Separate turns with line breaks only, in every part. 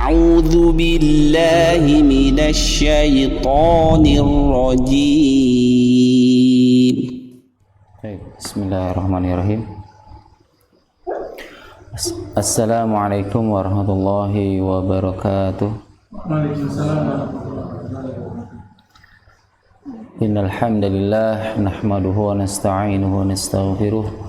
أعوذ بالله من الشيطان الرجيم.
Bismillahirrahmanirrahim. Assalamualaikum warahmatullahi wabarakatuh.
Waalaikumsalam warahmatullahi wabarakatuh.
Innal hamdalillah nahmaduhu wa nasta'inuhu wa nastaghfiruh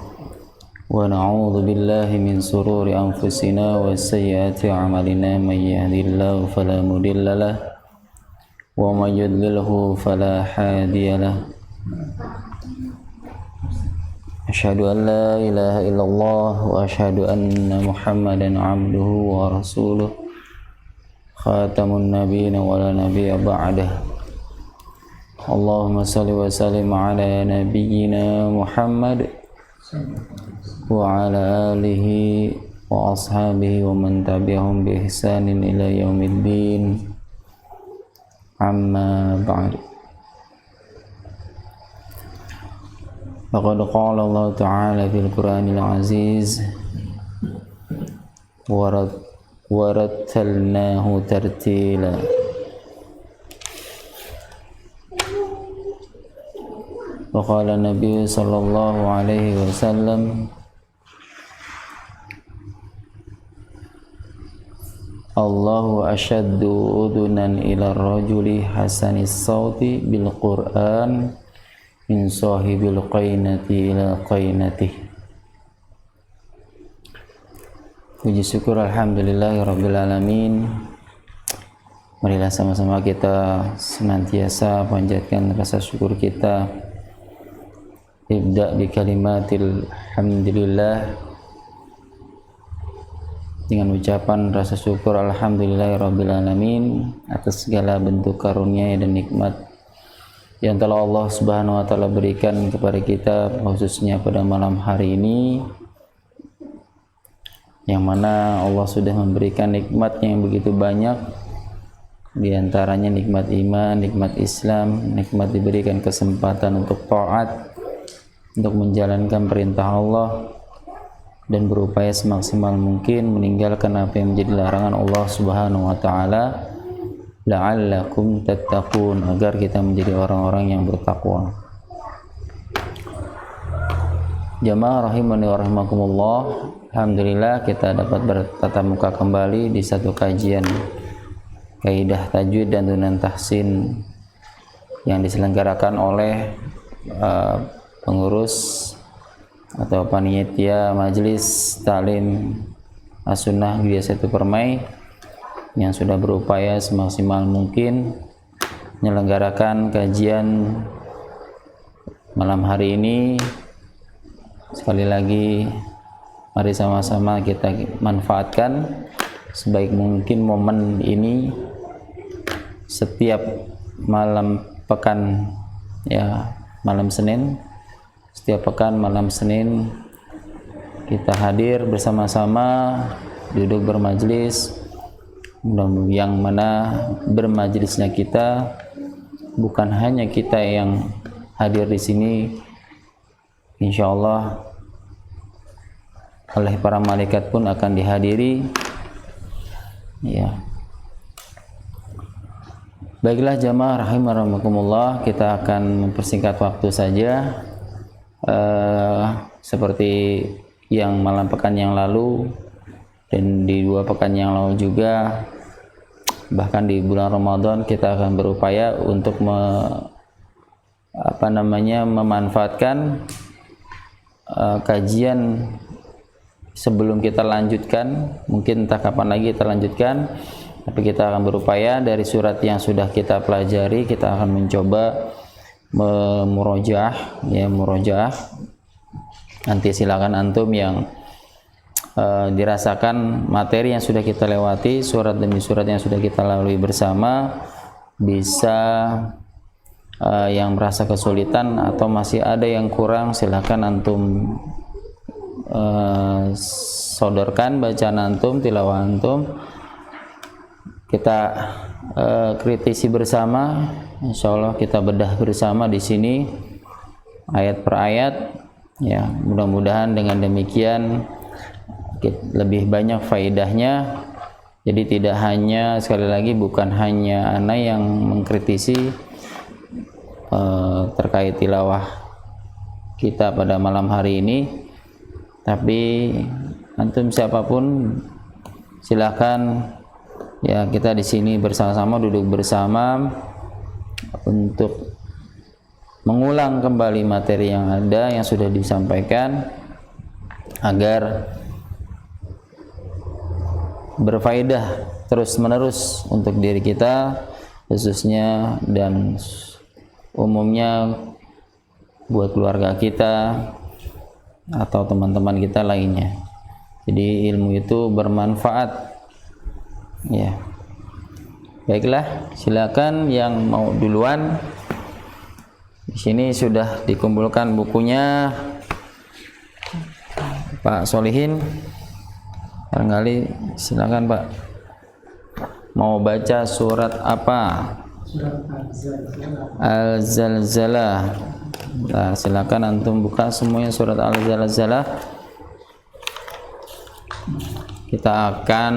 wa na'udzu billahi min sururi anfusina wa sayyiati a'malina may yahdihillahu fala mudilla lahu wa may yudlilhu fala hadiya lahu. Asyhadu an la ilaha illallah wa asyhadu anna Muhammadan abduhu wa rasuluh khatamun nabiyyin wa la nabiyya ba'dah. Allahumma salli wa sallim ala nabiyyina Muhammad wa ala alihi wa ashabihi wa man tabi'ahum bi ihsanin ila yaumiddin. Amma ba'd. Faqad qala Allah Ta'ala fil Qur'anil Aziz wa rattalnahu tartila. Wa qala Nabi sallallahu alaihi wasallam Allahu ashaddu udunan ila rajuli hasanis sauti bil Qur'an min sahibil qainati ila qainatih. Puji syukur alhamdulillahi rabbil alamin. Marilah sama-sama kita senantiasa panjatkan rasa syukur kita. Ibda bi kalimatil hamdulillah, dengan ucapan rasa syukur alhamdulillahi rabbil alamin atas segala bentuk karunia dan nikmat yang telah Allah Subhanahu wa taala berikan kepada kita, khususnya pada malam hari ini, yang mana Allah sudah memberikan nikmatnya yang begitu banyak, di antaranya nikmat iman, nikmat Islam, nikmat diberikan kesempatan untuk taat, untuk menjalankan perintah Allah dan berupaya semaksimal mungkin meninggalkan apa yang menjadi larangan Allah Subhanahu wa taala, la'allakum tattaqun, agar kita menjadi orang-orang yang bertakwa. Jamaah rahimani wa rahimakumullah, alhamdulillah kita dapat bertatap muka kembali di satu kajian kaidah tajwid dan tunan tahsin yang diselenggarakan oleh pengurus atau panitia Majelis Ta'lim As-Sunnah Widya Setu Permai, yang sudah berupaya semaksimal mungkin menyelenggarakan kajian malam hari ini. Sekali lagi, mari sama-sama kita manfaatkan sebaik mungkin momen ini. Setiap malam pekan, ya malam Senin, setiap pekan malam Senin kita hadir bersama-sama, duduk bermajlis, yang mana bermajlisnya kita bukan hanya kita yang hadir di sini, insya Allah oleh para malaikat pun akan dihadiri. Ya, baiklah jamaah rahimakumullah, kita akan mempersingkat waktu saja. Seperti yang malam pekan yang lalu dan di 2 pekan yang lalu juga, bahkan di bulan Ramadan, kita akan berupaya untuk memanfaatkan kajian sebelum kita lanjutkan. Mungkin entah kapan lagi kita lanjutkan, tapi kita akan berupaya dari surat yang sudah kita pelajari, kita akan mencoba murojaah. Nanti silakan antum yang dirasakan materi yang sudah kita lewati, surat demi surat yang sudah kita lalui bersama, bisa yang merasa kesulitan atau masih ada yang kurang, silakan antum sodorkan bacaan antum, tilawah antum, kita kritisi bersama. Insya Allah kita bedah bersama di sini ayat per ayat. Ya, mudah-mudahan dengan demikian lebih banyak faedahnya Jadi tidak hanya, sekali lagi, bukan hanya ana yang mengkritisi terkait tilawah kita pada malam hari ini, tapi antum siapapun silakan ya, kita di sini bersama-sama, duduk bersama untuk mengulang kembali materi yang ada, yang sudah disampaikan, agar berfaedah terus-menerus untuk diri kita khususnya, dan umumnya buat keluarga kita atau teman-teman kita lainnya. Jadi ilmu itu bermanfaat ya. Baiklah, silakan yang mau duluan. Di sini sudah dikumpulkan bukunya Pak Solihin. Barangkali silakan Pak. Mau baca surat apa?
Surat
Al-Zalzalah. Nah, silakan antum buka semuanya surat Al-Zalzalah. Kita akan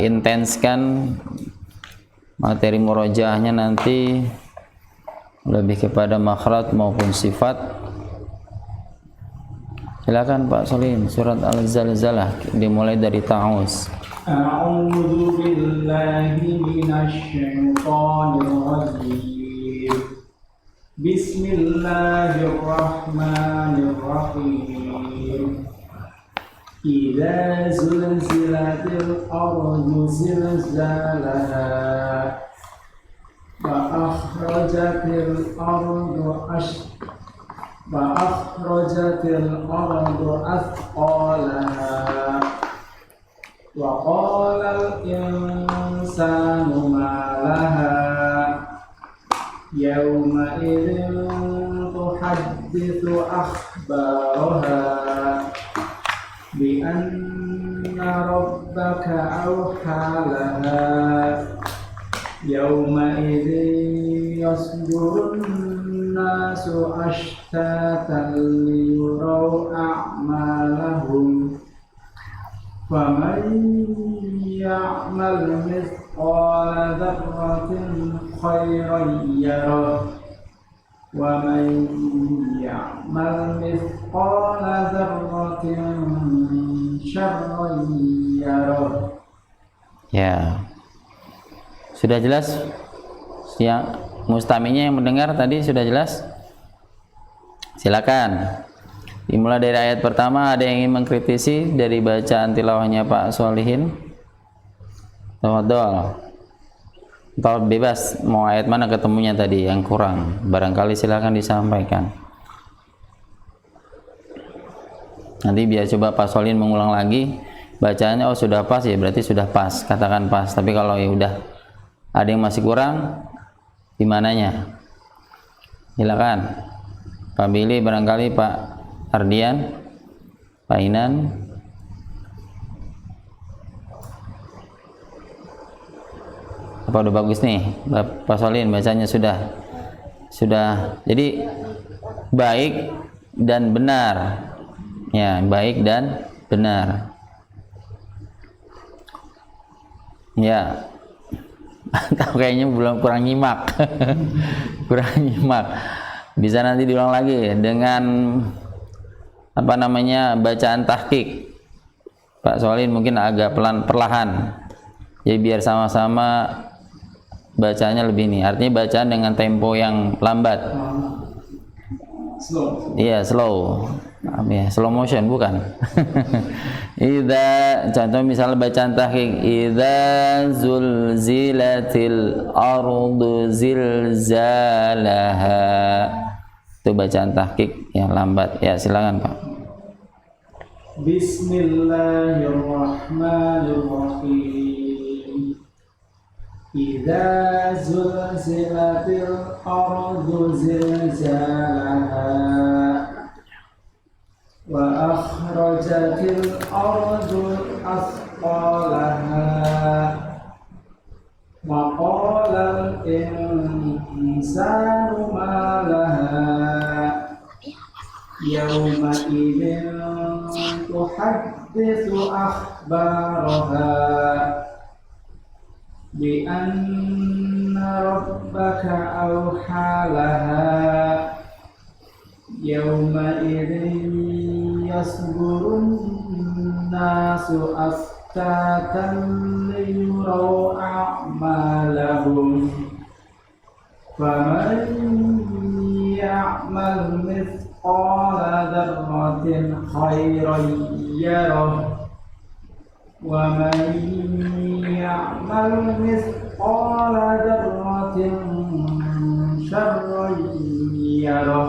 intenskan materi murojaahnya nanti lebih kepada makhraj maupun sifat. Silakan Pak Solihin, surat Al-Zalzalah dimulai dari ta'awuz.
A'udzu billahi minasy syaithanir rajim. Bismillahirrahmanirrahim. Idza zulzilatil ardu zilzalaha wa akhrajatil ardu أثقالها وقال الإنسان ما لها يومئذ تحدث أخبارها بأن ربك أوحى لها يومئذ يصدر الناس أشتاتا ليروا أعمالهم فمن يعمل مثقال ذرة خيرا يره ومن يعمل مثقال ذرة شرا يره.
Ya, sudah jelas? Yang mustaminya yang mendengar tadi sudah jelas? Silakan. Dimulai dari ayat pertama. Ada yang ingin mengkritisi dari bacaan tilawahnya Pak Solihin? Tafadhol. Atau bebas mau ayat mana ketemunya tadi yang kurang, barangkali silakan disampaikan. Nanti biar coba Pak Solihin mengulang lagi bacaannya. Oh sudah pas ya, berarti sudah pas, katakan pas. Tapi kalau ya udah ada yang masih kurang, di mananya? Silakan Pak Billy, barangkali Pak Ardian, Pak Inan. Apa udah bagus nih Pak Solihin bacanya? Sudah. Jadi baik dan benar ya, baik dan benar ya. Atau kayaknya belum, kurang nyimak. Kurang nyimak. Bisa nanti diulang lagi dengan apa namanya, bacaan tahqiq. Pak Solihin mungkin agak perlahan. Jadi biar sama-sama bacanya lebih nih. Artinya bacaan dengan tempo yang lambat.
Slow.
Iya, slow. Ya, slow motion bukan. Contoh misalnya bacaan tahqiq, idza zulzilatil ardu zilzalaha. Itu bacaan tahqiq yang lambat. Ya, silakan Pak.
Bismillahirrahmanirrahim. Idza zulzilatil ardu zilzalaha wa akhrajatil ardu athqalaha wa qala al insanu ma laha yawma idzin تحدث أخبارها بأن ربك أوحى لها يومئذ يصدر الناس أشتاتا ليروا أعمالهم فمن يعمل مثقال ذرة خيرا يره ومن يعمل مثقال ذرة شرا يره.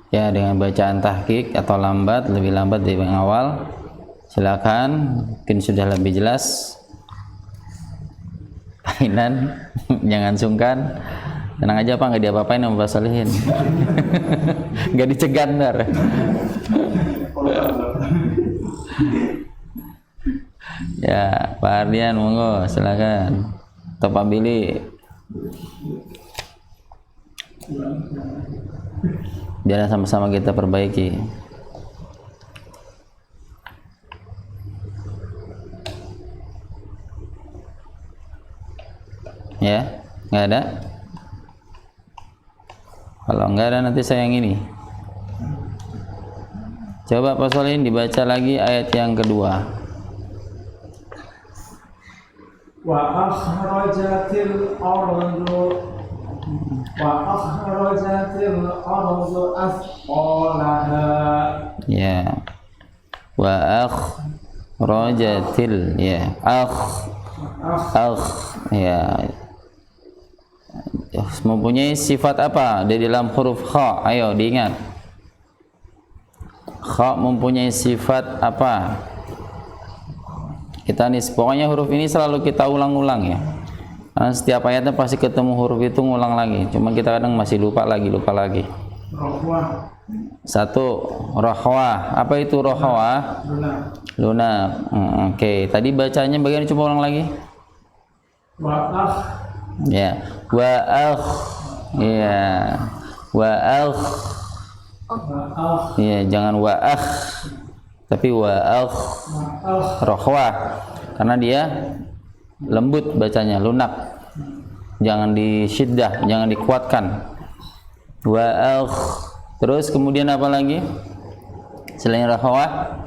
Ya, dengan bacaan tahqiq atau lambat, lebih lambat dari yang awal. Silakan, mungkin sudah lebih jelas. Kainan, jangan sungkan. Tenang aja Pak, nggak diapa-apain sama Pak Solihin. Nggak dicegat ntar. Ya, Pak Ardian, monggo, silakan. Atau Pak Billy. Biar sama-sama kita perbaiki. Ya, nggak ada. Kalau nggak ada nanti saya yang ini. Coba Pak Solihin dibaca lagi ayat yang kedua.
Wa akhrajatil ardu asqalaha.
Ya. Wa akhrajatil, ya. Ya. Mempunyai sifat apa di dalam huruf kha? Ayo diingat. Kha mempunyai sifat apa? Kita nih, pokoknya huruf ini selalu kita ulang-ulang ya. Karena setiap ayatnya pasti ketemu huruf itu ngulang lagi. Cuma kita kadang masih lupa lagi.
Rohwah.
Satu, rohwah. Apa itu rohwah? Luna. Oke. Tadi bacanya bagian coba ulang lagi.
Wa'akh.
Ya. Wa'akh. Ya. Wa'akh. Ya, jangan wa'akh. Tapi wa'akh. Rohwah. Karena dia lembut bacanya, lunak. Jangan disyiddah, jangan dikuatkan. Wa'akh. Terus kemudian apa lagi? Selain rohwah?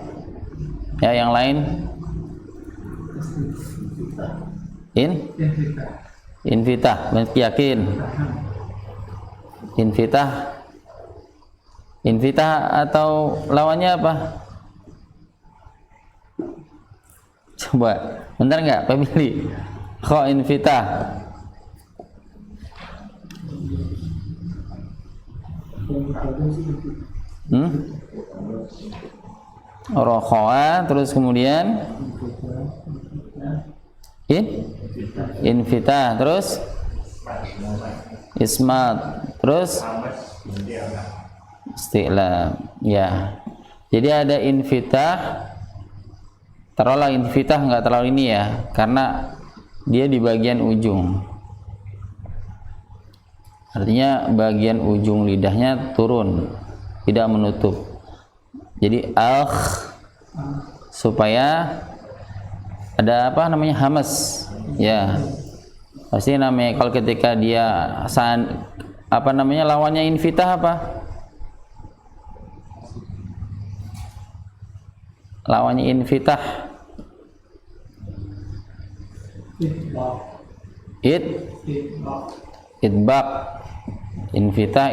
Ya, yang lain? Infitah, yakin. Infitah atau lawannya apa? Coba, bentar nggak, Pak Billy? Kha infitah. Rokhoa, terus kemudian infitah, terus ismat, terus isti'lam. Ya, jadi ada infitah. Taruhlah infitah nggak terlalu ini ya, karena dia di bagian ujung. Artinya bagian ujung lidahnya turun, tidak menutup. Jadi supaya ada apa namanya hamas, ya. Pasti namanya kalau ketika dia apa namanya lawannya infitah apa? Lawannya infitah. Idbaq. Infitah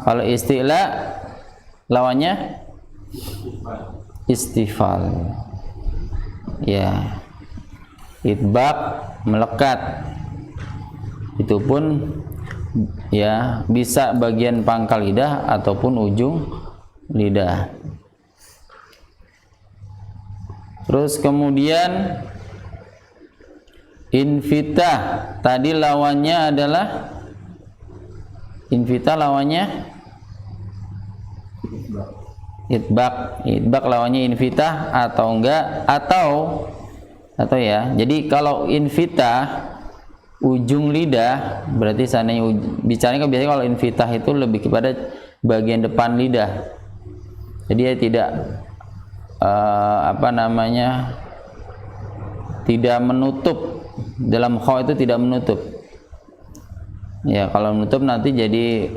kalau isti'la lawannya istifal. Ya. Idbaq melekat. Itu pun ya bisa bagian pangkal lidah ataupun ujung lidah. Terus kemudian infitah tadi lawannya adalah idbaq. Idbaq lawannya infitah atau enggak atau ya. Jadi kalau infitah ujung lidah berarti seandainya bicaranya biasanya kalau infitah itu lebih kepada bagian depan lidah. Jadi dia tidak tidak menutup. Dalam kha itu tidak menutup. Ya, kalau menutup nanti jadi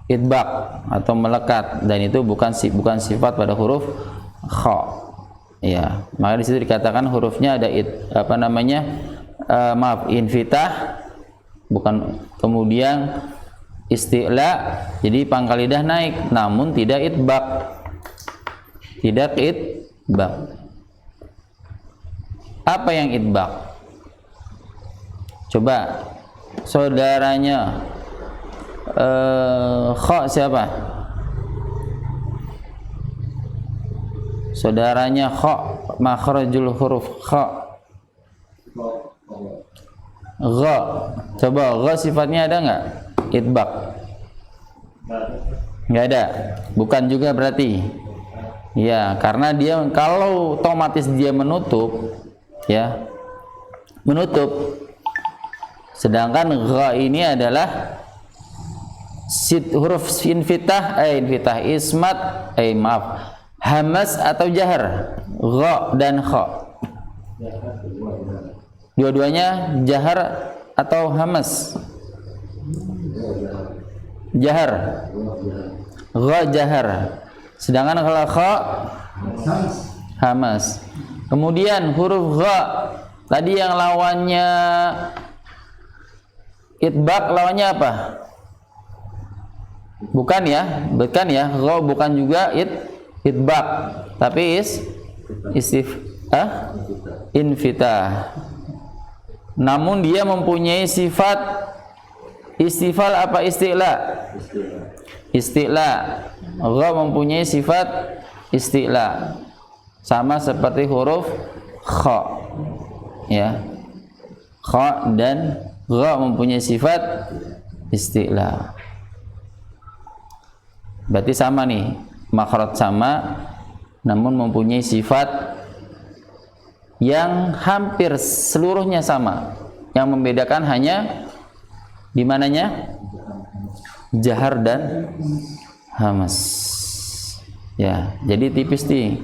idbaq atau melekat, dan itu bukan sifat pada huruf kha. Ya, maka di situ dikatakan hurufnya ada infitah, bukan, kemudian isti'la, jadi pangkal lidah naik, namun tidak idbaq. Tidak idbaq. Apa yang idbaq? Coba saudaranya kha siapa? Saudaranya kha, makhrajul huruf kha. Gha. Coba gha sifatnya ada enggak? Idbaq. Enggak ada. Bukan juga berarti. Ya, karena dia kalau otomatis dia menutup, ya. Menutup. Sedangkan gha ini adalah huruf infitah, ismat, hamas atau jahar. Gha dan kha. Dua-duanya jahar atau hamas? Jahar. Gha jahar. Sedangkan kalau kha hamas. Kemudian huruf gha tadi yang lawannya idbaq, lawannya apa? Bukan ya, gha bukan juga idbaq, tapi infitah. Namun dia mempunyai sifat istifal apa isti'la? Isti'la. Gha mempunyai sifat isti'la. Sama seperti huruf kha. Ya. Kha dan gha mempunyai sifat isti'la. Berarti sama nih, makhraj sama, namun mempunyai sifat yang hampir seluruhnya sama. Yang membedakan hanya di mananya? Jahar dan hamas. Ya, jadi tipis nih.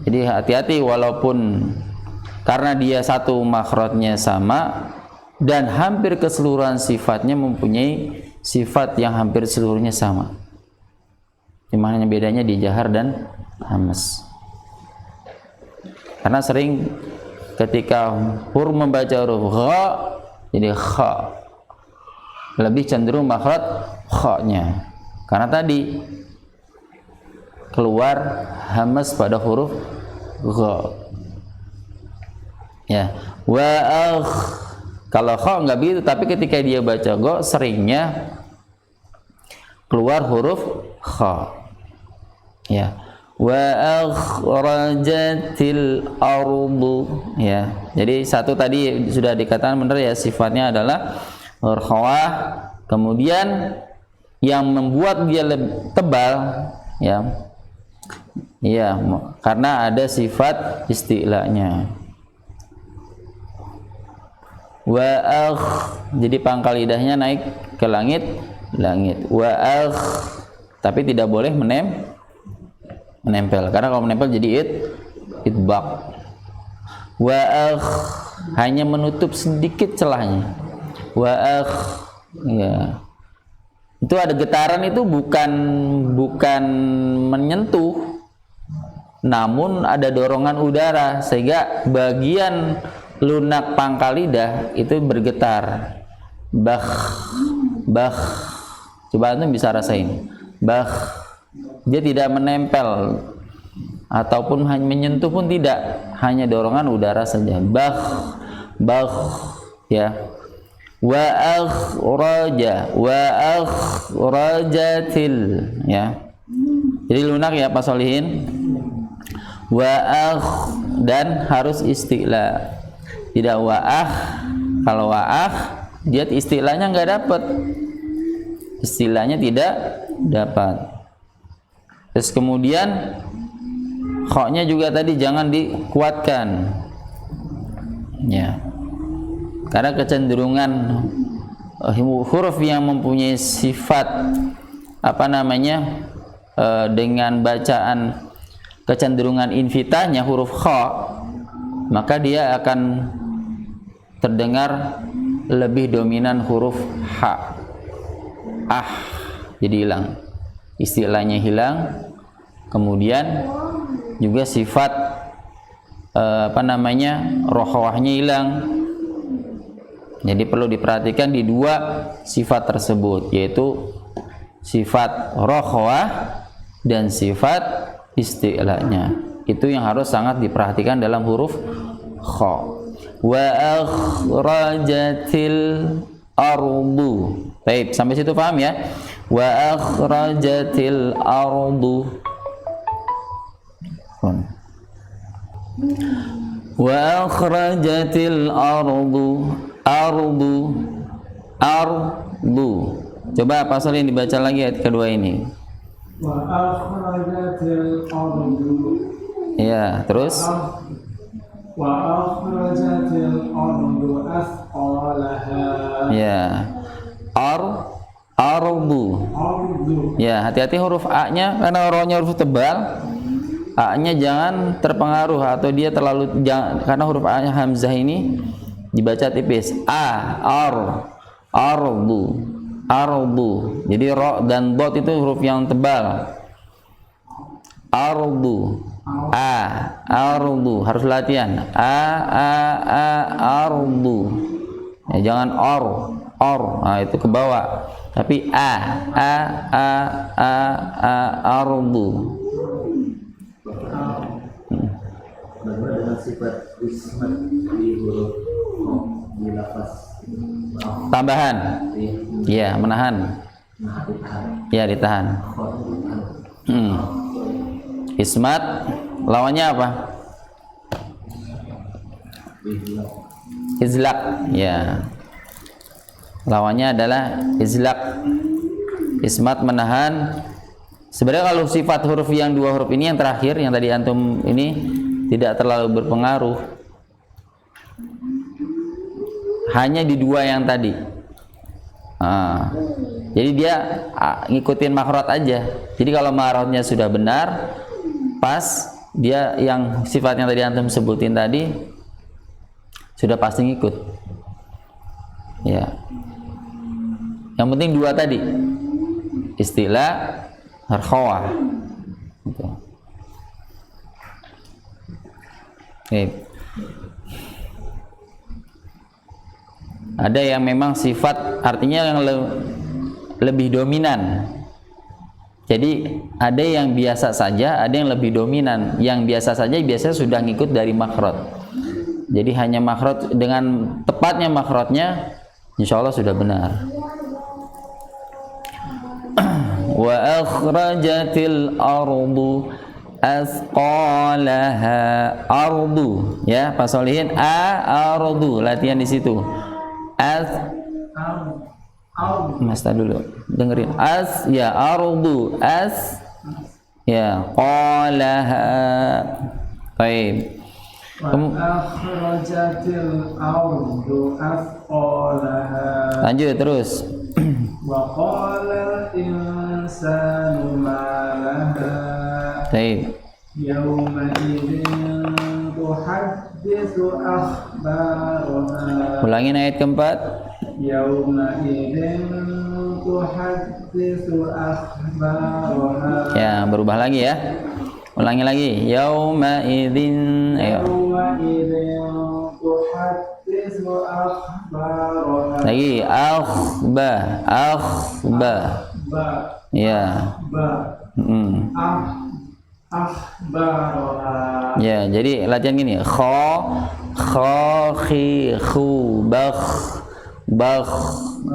Jadi hati-hati, walaupun karena dia satu makhrajnya sama dan hampir keseluruhan sifatnya mempunyai sifat yang hampir seluruhnya sama. Cuma hanya bedanya di jahar dan hamas. Karena sering ketika membaca huruf gha jadi kha, lebih cenderung makhraj kha-nya. Karena tadi keluar hamas pada huruf gha. Ya, kalau kha enggak begitu, tapi ketika dia baca gha seringnya keluar huruf kha. Ya. Wa akhrajatil ardu, ya. Jadi satu tadi sudah dikatakan benar ya, sifatnya adalah khawah. Kemudian yang membuat dia lebih tebal, ya. Iya, karena ada sifat isti'lanya. Jadi pangkal lidahnya naik ke langit. Tapi tidak boleh menempel, karena kalau menempel jadi idbaq. Hanya menutup sedikit celahnya. Ya. Itu ada getaran, itu bukan menyentuh, namun ada dorongan udara sehingga bagian lunak pangkal lidah itu bergetar. Coba antum bisa rasain. Dia tidak menempel ataupun hanya menyentuh pun tidak, hanya dorongan udara saja. Ya. Wa akhrajatil, ya. Jadi lunak ya Pak Solihin. Dan harus isti'la. Tidak wa'ah. Kalau wa'ah dia istilahnya enggak dapat. Istilahnya tidak dapat. Terus kemudian kha-nya juga tadi jangan dikuatkan. Ya. Karena kecenderungan huruf yang mempunyai sifat dengan bacaan kecenderungan invitahnya huruf kha, maka dia akan terdengar lebih dominan huruf ha. Jadi hilang, istilahnya hilang. Kemudian juga sifat rokhawahnya hilang. Jadi perlu diperhatikan di dua sifat tersebut, yaitu sifat rokhawah dan sifat istilahnya. Itu yang harus sangat diperhatikan dalam huruf kha. Wa akhrajatil ardu. Baik, sampai situ paham ya? Wa akhrajatil ardu. Wa akhrajatil ardu. Ardu. Coba Pak Solin dibaca lagi ayat kedua ini.
Wa akhrajatil ardu.
Ya, terus
Wa akhrajatil ardu asqalaha.
ya. Ardu.
Ardu.
Ya, hati-hati huruf A-nya karena rohnya huruf tebal. A-nya jangan terpengaruh atau dia terlalu karena huruf A-nya hamzah ini dibaca tipis. Ardu. Jadi ro dan dot itu huruf yang tebal. Ardu. Ardu harus latihan. Ardu. Ya, jangan or. Nah, itu ke bawah. Tapi ardu.
Bagaimana dengan sifat ismat di huruf di lafaz
Tambahan. Ya, menahan. Ya, ditahan. Ismat lawannya apa? Izlaq. Ya. Lawannya adalah izlaq. Ismat menahan. Sebenarnya kalau sifat huruf yang dua huruf ini yang terakhir yang tadi antum ini tidak terlalu berpengaruh. Hanya di dua yang tadi. Jadi dia ngikutin makhraj aja. Jadi kalau makhrajnya sudah benar, pas, dia yang sifat yang tadi antum sebutin tadi sudah pasti ngikut. Ya. Yang penting dua tadi. Istilah harkhawah. Gitu. Ada yang memang sifat artinya yang lebih dominan. Jadi ada yang biasa saja, ada yang lebih dominan. Yang biasa saja biasanya sudah ngikut dari makhraj. Jadi hanya makhraj, dengan tepatnya makhrajnya insya Allah sudah benar. Wa akhrajatil ardu asqalaha. Ardu, ya Pak Solihin. Ardu, latihan di situ. Mas dulu dengerin. Ya ardu ya qalaha. Baik.
Akhrajatil ardu asqalaha.
Lanjut terus.
Wa qalal insanu ma laha.
Baik.
Yawma idzin tuhadditsu akhbaraha.
Ulangin ayat keempat.
Yawma idzin tuhadditsu akhbaraha.
Ya, berubah lagi ya. Ulangi lagi. Yauma idzin. Ayo.
Yawma idzin tuhadditsu akhbaraha.
Lagi akhbah.
Ba.
Ya.
Ba. Akhbaraha.
Ya, jadi latihan gini. Khi, khu, bakh.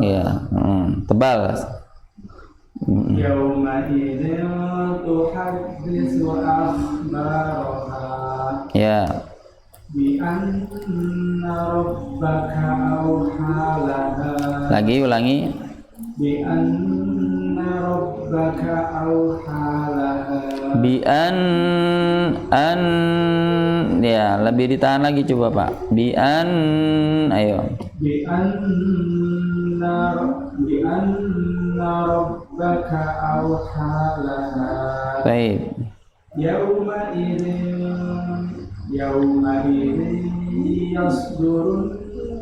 Ya, tebal.
Yawma idzin tuhadditsu akhbaraha.
Ya.
Bi anna rabbaka awha laha.
Lagi ulangi.
Bi anna rabbaka awha laha.
Ya, lebih ditahan lagi coba Pak. Ayo.
Bi anna rabbaka awha laha.
Baik.
Yauma idzin yasdurun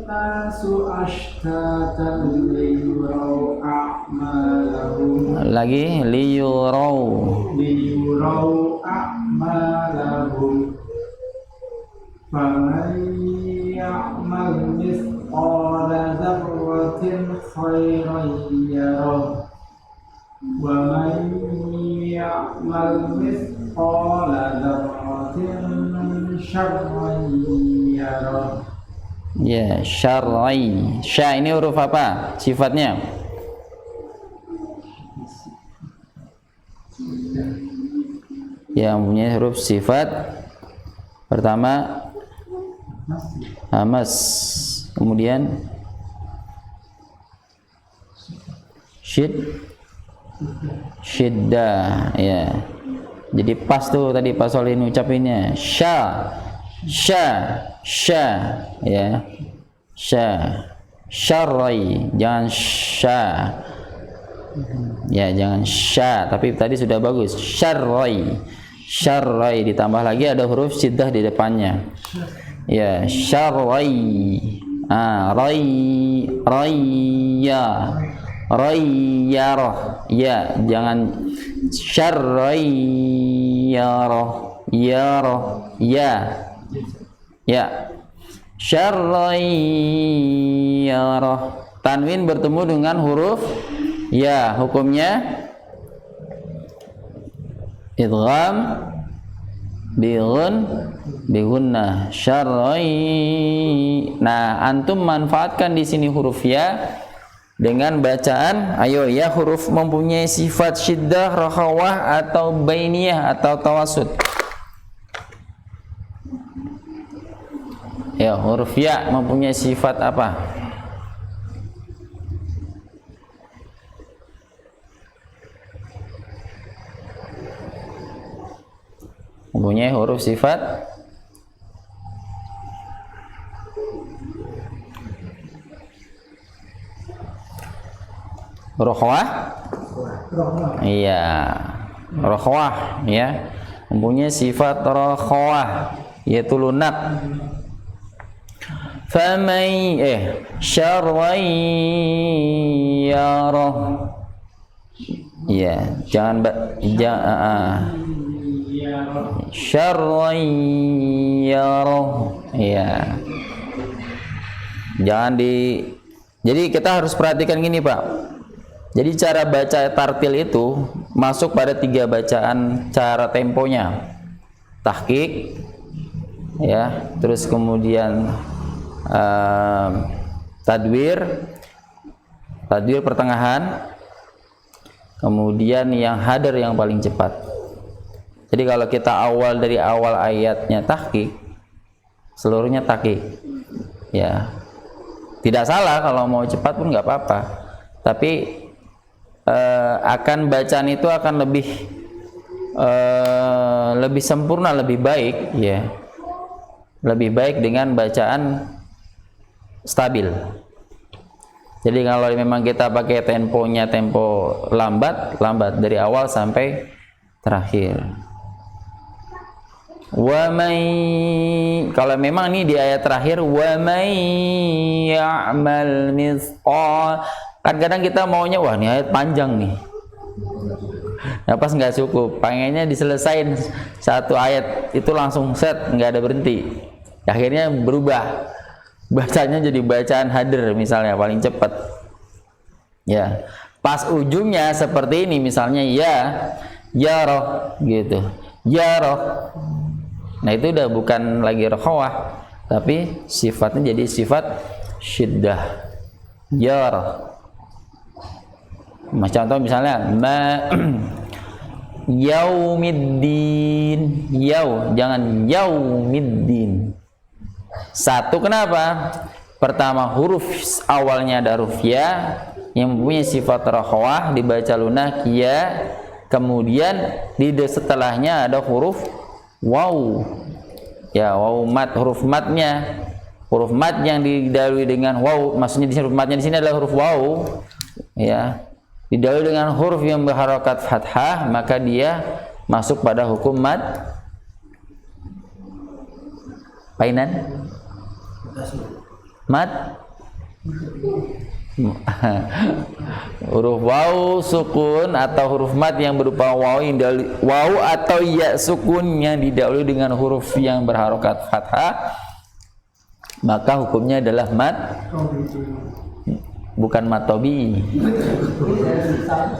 nasu ashtatan liyurau a'malahum.
Lagi liyurau
a'malahum. Faman ya'mal mithqala dzarratin khairan yarah wa man ya'mal mithqala dzarratin syarran yarah.
Ya, syar'i. Sya ini huruf apa? Sifatnya? Yang punya huruf sifat pertama hamas, kemudian syiddah, ya. Jadi pas tuh tadi Pak Solihin ucapinnya sya, ya, syar'i, jangan sya, ya, jangan sya, tapi tadi sudah bagus, syar'i, ditambah lagi ada huruf syiddah di depannya, ya, syar'i, rayyarah, ya, jangan syarrayyarah, ya, syarrayyarah. Tanwin bertemu dengan huruf ya, hukumnya idgham bigunnah, syarrai. Nah, antum manfaatkan di sini huruf ya dengan bacaan, ayo ya, huruf mempunyai sifat syiddah, rakhawah atau bainiyah atau tawassut. Ya, huruf ya mempunyai sifat apa? Mempunyai huruf sifat rakhawah. Iya, rakhawah, ya, mempunyai sifat rakhawah, yaitu lunak. Famai syarrayyarah, ya, jangan syarrayyarah, ya, jangan jadi kita harus perhatikan gini Pak. Jadi cara baca tartil itu masuk pada 3 bacaan cara temponya. Tahqiq, ya, terus kemudian tadwir pertengahan, kemudian yang hadar yang paling cepat. Jadi kalau kita dari awal ayatnya tahqiq, seluruhnya tahqiq, ya, tidak salah, kalau mau cepat pun nggak apa-apa, tapi akan bacaan itu akan lebih sempurna, lebih baik, ya, lebih baik dengan bacaan stabil. Jadi kalau memang kita pakai tempo lambat dari awal sampai terakhir. Kalau memang ini di ayat terakhir, wa may ya'mal mithqal, kadang-kadang kita maunya, wah ini ayat panjang nih, nah pas nggak cukup, pengennya diselesain satu ayat itu langsung set, nggak ada berhenti, akhirnya berubah bacanya jadi bacaan hadir misalnya paling cepat, ya, pas ujungnya seperti ini misalnya ya roh gitu, ya roh. Nah itu udah bukan lagi rakhawah, tapi sifatnya jadi sifat syiddah, ya roh. Macam contoh misalnya yaumiddin, jangan yaumiddin. Satu, kenapa? Pertama, huruf awalnya ada huruf ya yang mempunyai sifat rakhawah, dibaca lunak ya. Kemudian di setelahnya ada huruf waw, ya, waw mat, huruf matnya huruf mat yang didahului dengan waw, maksudnya di huruf matnya di sini adalah huruf waw, ya, didahului dengan huruf yang berharokat fathah, maka dia masuk pada hukum mat painan mat huruf waw sukun atau huruf mat yang berupa waw atau ya sukun yang didahului dengan huruf yang berharokat fathah, maka hukumnya adalah mat, bukan mat tobi.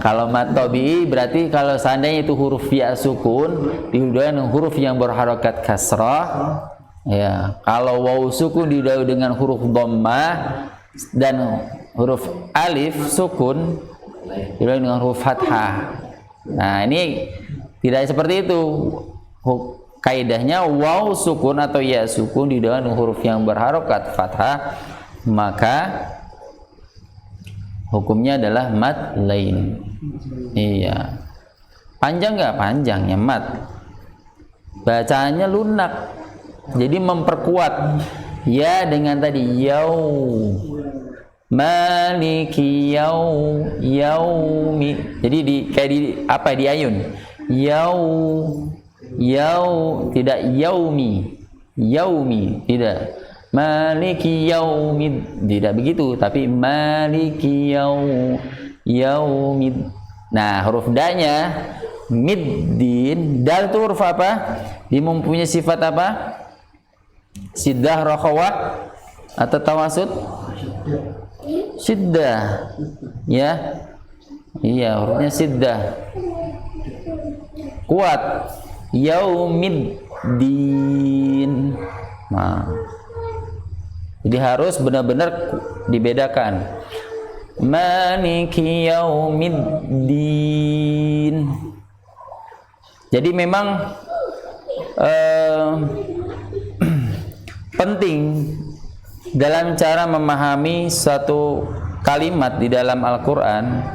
Kalau mat tobi berarti kalau seandainya itu huruf ya sukun didahului dengan huruf yang berharokat kasrah, ya. Kalau waw sukun didahului dengan huruf dhammah dan huruf alif sukun didahului dengan huruf fathah. Nah, ini tidak seperti itu. Kaidahnya waw sukun atau ya sukun didahului dengan huruf yang berharokat fathah, maka hukumnya adalah mat lain. Iya. Panjang nggak? Panjang ya mat. Bacaannya lunak. Jadi memperkuat ya dengan tadi yau, maliki yaumi. Jadi kayak apa di ayun. Yau tidak yaumi tidak, maliki yaumid tidak begitu, tapi maliki yaumid. Nah, huruf da-nya middin, dal itu huruf apa? Dia mempunyai sifat apa? Siddah, rokhawah atau tawasud? Siddah, ya. Iya, hurufnya siddah, kuat. Yaumiddin. Nah, jadi harus benar-benar dibedakan. Maliki yaumiddin. Jadi memang penting dalam cara memahami satu kalimat di dalam Al-Quran.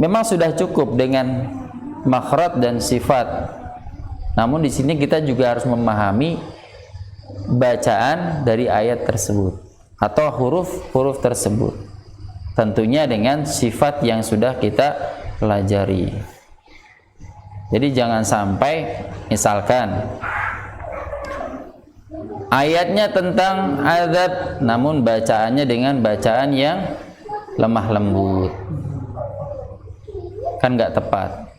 Memang sudah cukup dengan makhraj dan sifat. Namun di sini kita juga harus memahami bacaan dari ayat tersebut atau huruf-huruf tersebut. Tentunya dengan sifat yang sudah kita pelajari. Jadi jangan sampai misalkan ayatnya tentang azab namun bacaannya dengan bacaan yang lemah lembut. Kan nggak tepat.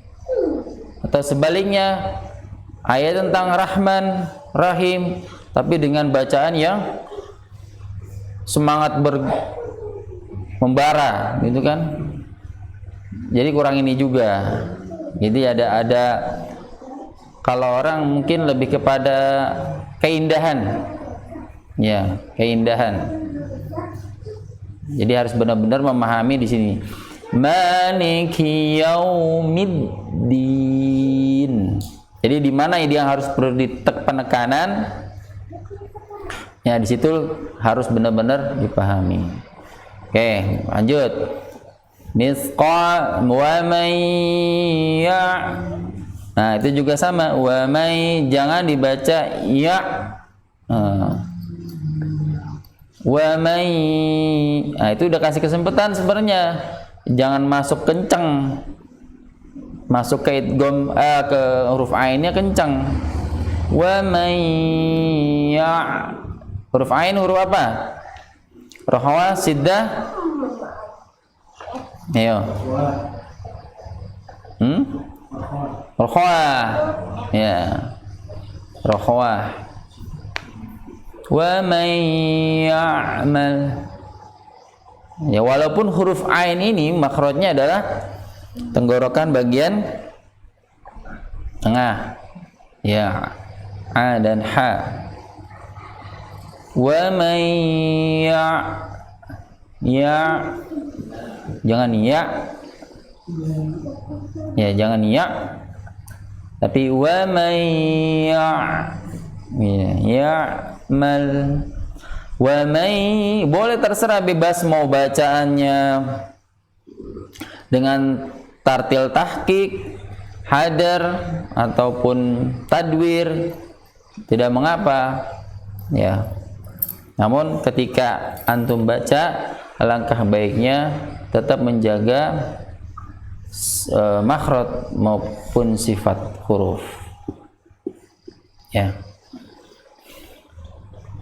Atau sebaliknya ayat tentang Rahman Rahim tapi dengan bacaan yang semangat membara gitu kan, jadi kurang ini juga. Jadi ada kalau orang mungkin lebih kepada keindahan, ya, keindahan. Jadi harus benar-benar memahami di sini. Maliki yaumiddin. Jadi di mana yang harus perlu ditek penekanan? Ya, di situ harus benar-benar dipahami. Oke, lanjut. Misqa wa may ya. Nah, itu juga sama. Wa may jangan dibaca ya. Wa may. Nah, itu udah kasih kesempatan sebenarnya. Jangan masuk kencang, masuk ke idgham ke huruf ainnya kencang. Wa may ya, huruf ain huruf apa? Rokhawah, siddah. Ayo. Rokhawah, ya, rokhawah. Wa may ya'mal. Ya, walaupun huruf ain ini makhrajnya adalah tenggorokan bagian tengah, ya, a dan ha. Wa may ya, jangan ya, ya jangan ya, tapi wa may ya mal. Wa may boleh terserah bebas mau bacaannya dengan tartil tahqiq, hadar ataupun tadwir, tidak mengapa. Ya. Namun ketika antum baca, alangkah baiknya tetap menjaga makhraj maupun sifat huruf. Ya.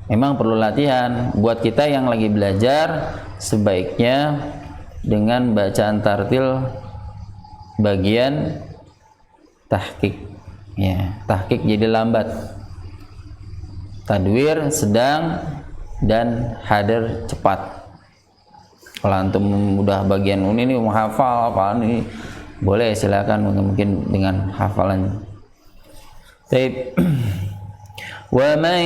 Memang perlu latihan. Buat kita yang lagi belajar, sebaiknya dengan bacaan tartil bagian tahqiq. Ya, tahqiq jadi lambat. Tadwir sedang dan hadar cepat. Kalau antum udah bagian ini menghafal apa ini, boleh silakan mungkin dengan hafalan. Baik. Wa man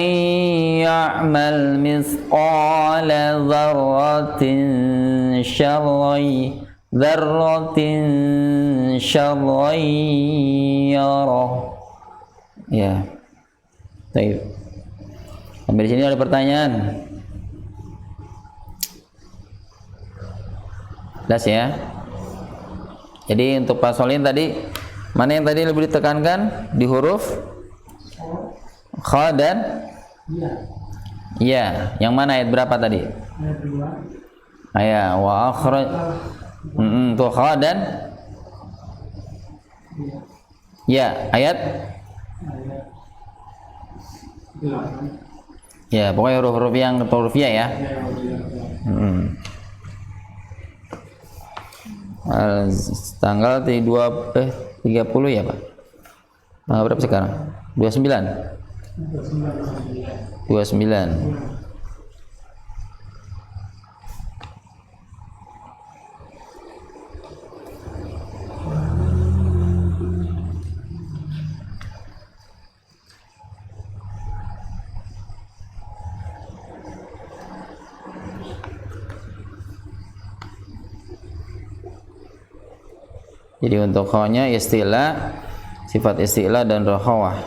ya'mal mithqala dzarratin syarran yarah. Ya. Baik. Sampai di sini ada pertanyaan? Jelas ya. Jadi untuk pasolin tadi, mana yang tadi lebih ditekankan di huruf kha dan ya. Yang mana ayat berapa tadi?
Ayat 2.
Ayat wa akhraj tuh kha dan ya ayat ya, pokoknya huruf-huruf yang huruf ya ya. Tanggal 30 ya Pak? Tanggal berapa sekarang? 29. Jadi untuk kha-nya istilah, sifat istilah dan rakhawah.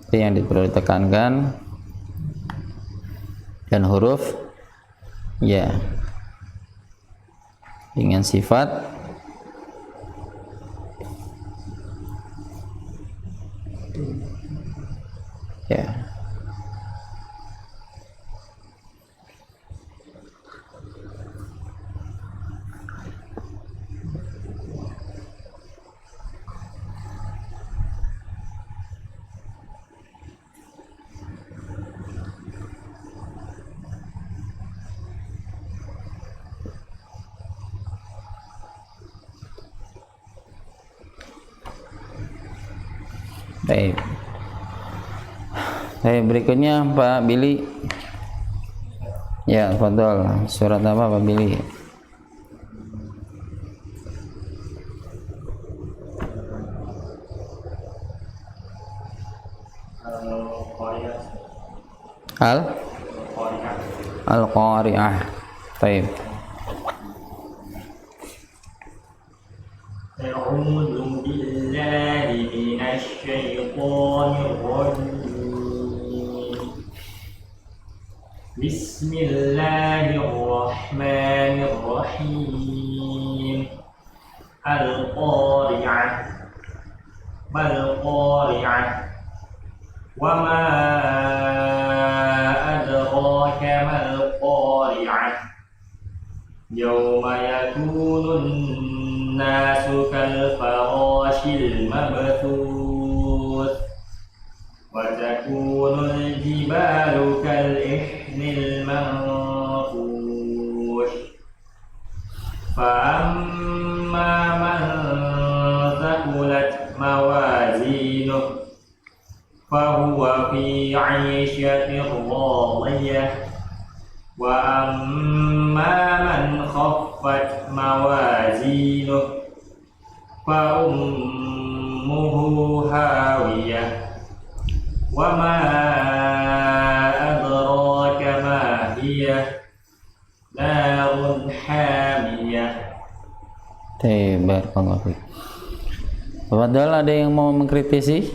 Itu yang perlu ditekankan. Dan huruf ya dengan sifat ya. Baik. Baik, berikutnya Pak Billy. Ya, fadhol. Surat apa Pak Billy? Al-Qari'ah. Baik.
أعوذ بالله من الشيطان الرجيم بسم الله الرحمن الرحيم القارعة ما القارعة وما أدراك ما القارعة يوم يكون الناس كالفراش المبثوث وتكون الجبال كالإحن المنفوش فأما من ثقلت موازينه فهو في عيشة راضية وأما من خفت موازينه فأمه هاوية وما أدراك ما هي نار حامية.
Barakallahu fiik. Padahal ada yang mau mengkritisi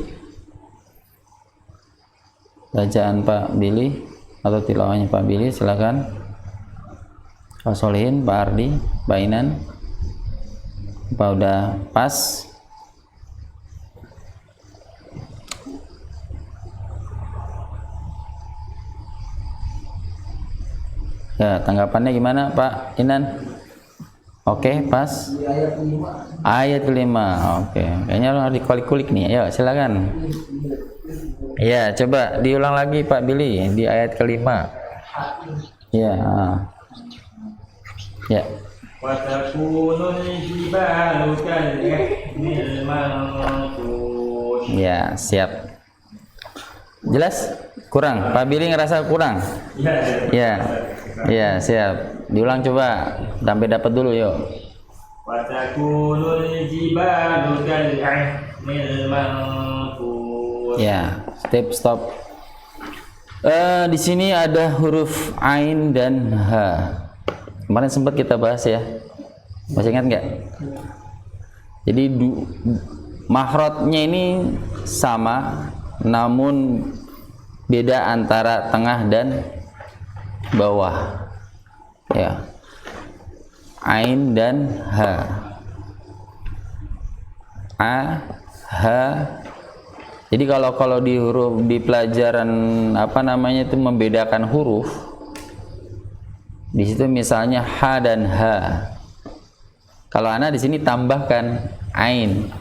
bacaan Pak Billy atau tilawahnya Pak Billy, silakan. Pak Solihin, Pak Ardi, Pak Inan. Apa udah pas? Ya, tanggapannya gimana Pak Inan? Oke, pas. Ayat kelima. Oke, kayaknya harus dikulik-kulik nih. Ayo, silakan. Ya, coba diulang lagi Pak Billy di ayat kelima. Ya. Ya.
Watakunul jibalu kal'ihnil manfush.
Ya, siap. Jelas? Kurang? Pak Billy ngerasa kurang? Ya. Ya, siap. Diulang coba. Sampai dapat dulu yuk.
Watakunul jibalu kal'ihnil manfush.
Ya, stop. Di sini ada huruf ain dan ha. Kemarin sempat kita bahas ya. Masih ingat nggak? Jadi makhrajnya ini sama, namun beda antara tengah dan bawah. Ya. Ain dan ha. A, ha. Jadi kalau di huruf di pelajaran itu membedakan huruf, di situ misalnya ha dan ha. Kalau ana di sini tambahkan ain.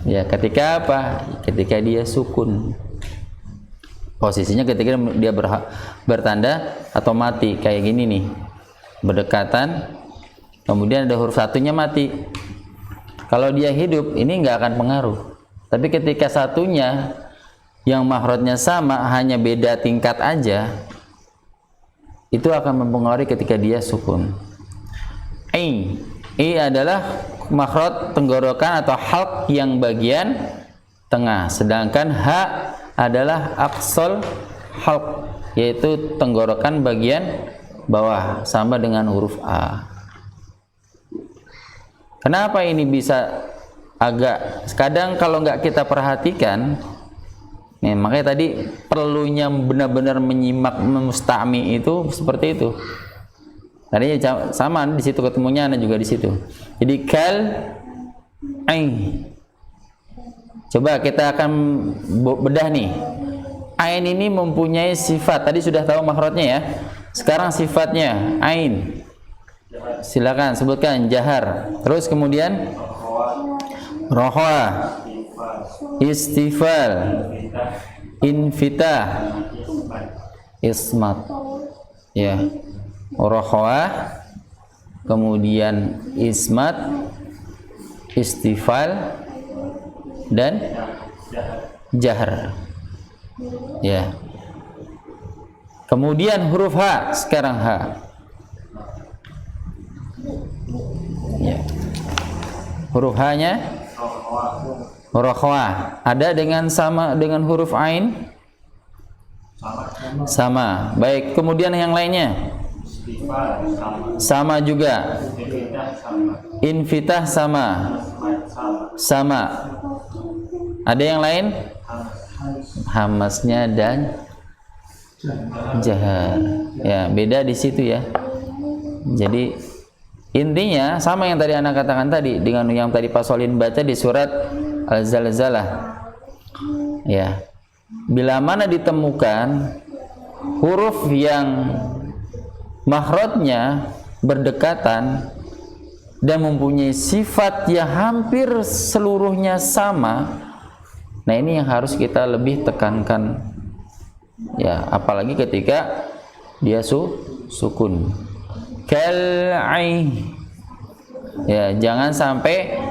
Ya, ketika apa? Ketika dia sukun. Posisinya ketika dia bertanda atau mati kayak gini nih. Berdekatan, kemudian ada huruf satunya mati. Kalau dia hidup, ini nggak akan pengaruh. Tapi ketika satunya yang makhrajnya sama, hanya beda tingkat aja, itu akan mempengaruhi ketika dia sukun. I adalah makhraj tenggorokan atau halq yang bagian tengah, sedangkan ha adalah aqsal halq, yaitu tenggorokan bagian bawah, sama dengan huruf a. Kenapa ini bisa agak kadang kalau nggak kita perhatikan, nih, makanya tadi perlunya benar-benar menyimak musta'mi itu seperti itu. Tadinya sama di situ ketemunya, ada juga di situ. Jadi kal ain. Coba kita akan bedah nih. Ain ini mempunyai sifat. Tadi sudah tahu makhrajnya ya. Sekarang sifatnya ain. Silakan sebutkan jahar. Terus kemudian rohwa, istifal, infitah, ismat. Ya. Rohwa, kemudian ismat, istifal, dan jahar. Ya. Kemudian huruf ha, sekarang ha. Ya. Huruf ha-nya rohwa. Ada sama dengan huruf ain? Sama. Baik, kemudian yang lainnya? Sama juga. Infitah sama. Sama. Ada yang lain? Hamasnya dan jahar. Ya, beda di situ ya. Jadi intinya sama yang tadi anak katakan tadi dengan yang tadi Pak Solin baca di surat Al-Zalzalah. Ya. Bila mana ditemukan huruf yang makhrajnya berdekatan dan mempunyai sifat yang hampir seluruhnya sama, nah ini yang harus kita lebih tekankan ya, apalagi ketika dia sukun. Kal'i. Ya, jangan sampai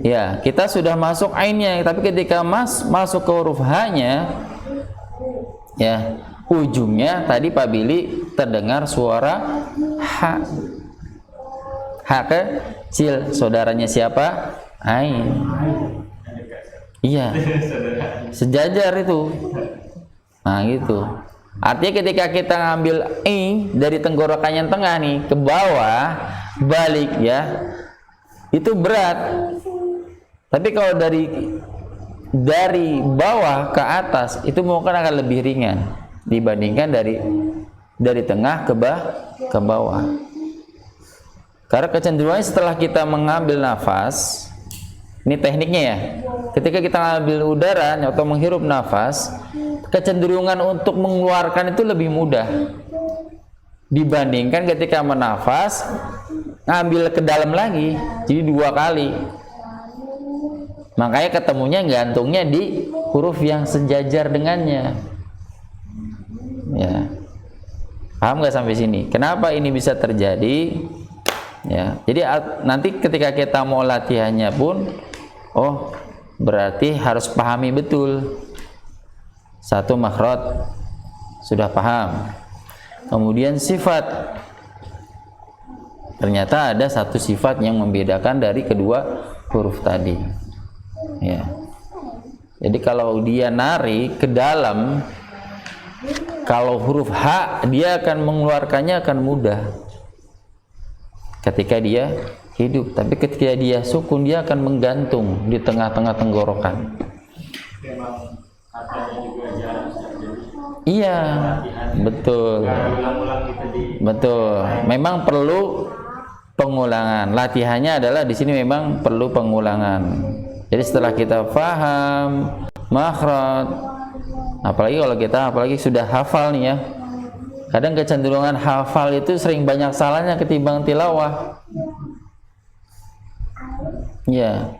ya kita sudah masuk ainnya, tapi ketika masuk ke huruf ha-nya ya, ujungnya tadi Pak Billy terdengar suara ha. Ha kecil, saudaranya siapa? Ain. Iya. Sejajar itu. Nah, gitu. Artinya ketika kita ngambil i dari tenggorokan yang tengah nih ke bawah, balik ya. Itu berat. Tapi kalau dari bawah ke atas itu mungkin akan lebih ringan dibandingkan dari tengah ke bawah. Karena kecenderungannya setelah kita mengambil nafas, ini tekniknya ya. Ketika kita mengambil udara atau menghirup nafas, kecenderungan untuk mengeluarkan itu lebih mudah dibandingkan ketika menafas ngambil ke dalam lagi, jadi 2 kali. Makanya ketemunya gantungnya di huruf yang sejajar dengannya. Ya, paham nggak sampai sini? Kenapa ini bisa terjadi? Ya, jadi nanti ketika kita mau latihannya pun, oh berarti harus pahami betul. 1 makhraj sudah paham. Kemudian sifat, ternyata ada 1 sifat yang membedakan dari kedua huruf tadi. Ya, jadi kalau dia narik ke dalam, kalau huruf H dia akan mengeluarkannya akan mudah ketika dia hidup, tapi ketika dia sukun dia akan menggantung di tengah-tengah tenggorokan.
Memang katanya juga jarang terjadi.
Iya, betul.
Ulang-ulang kita di
Betul. Memang perlu pengulangan. Latihannya adalah di sini memang perlu pengulangan. Jadi setelah kita paham makhraj, apalagi sudah hafal nih ya. Kadang kecenderungan hafal itu sering banyak salahnya ketimbang tilawah. Ya.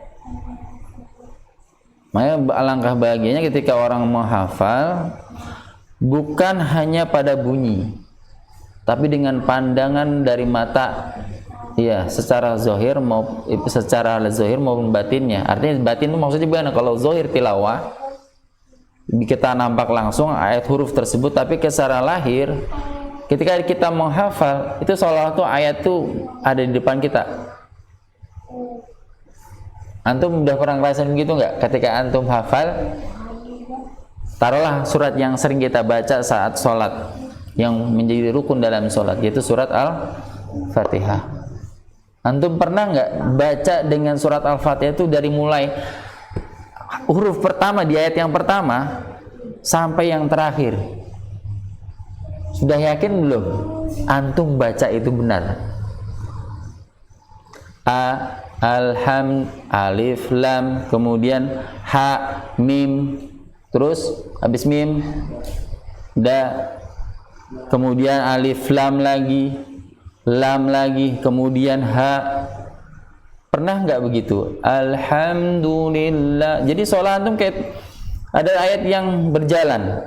Makanya alangkah bahagianya ketika orang menghafal bukan hanya pada bunyi, tapi dengan pandangan dari mata, ya, secara zahir maupun batinnya. Artinya batin itu maksudnya bukan kalau zahir tilawah kita nampak langsung ayat huruf tersebut, tapi secara lahir ketika kita menghafal itu seolah itu ayat itu ada di depan kita. Antum udah pernah ngerasain begitu nggak? Ketika antum hafal, taruhlah surat yang sering kita baca saat sholat, yang menjadi rukun dalam sholat, yaitu surat Al-Fatihah. Antum pernah nggak baca dengan surat Al-Fatihah itu dari mulai huruf pertama di ayat yang pertama sampai yang terakhir? Sudah yakin belum antum baca itu benar? Alham, alif, lam, kemudian ha, mim, terus habis mim da, kemudian alif lam lagi, kemudian ha. Pernah nggak begitu? Alhamdulillah. Jadi seolah antum kayak ada ayat yang berjalan.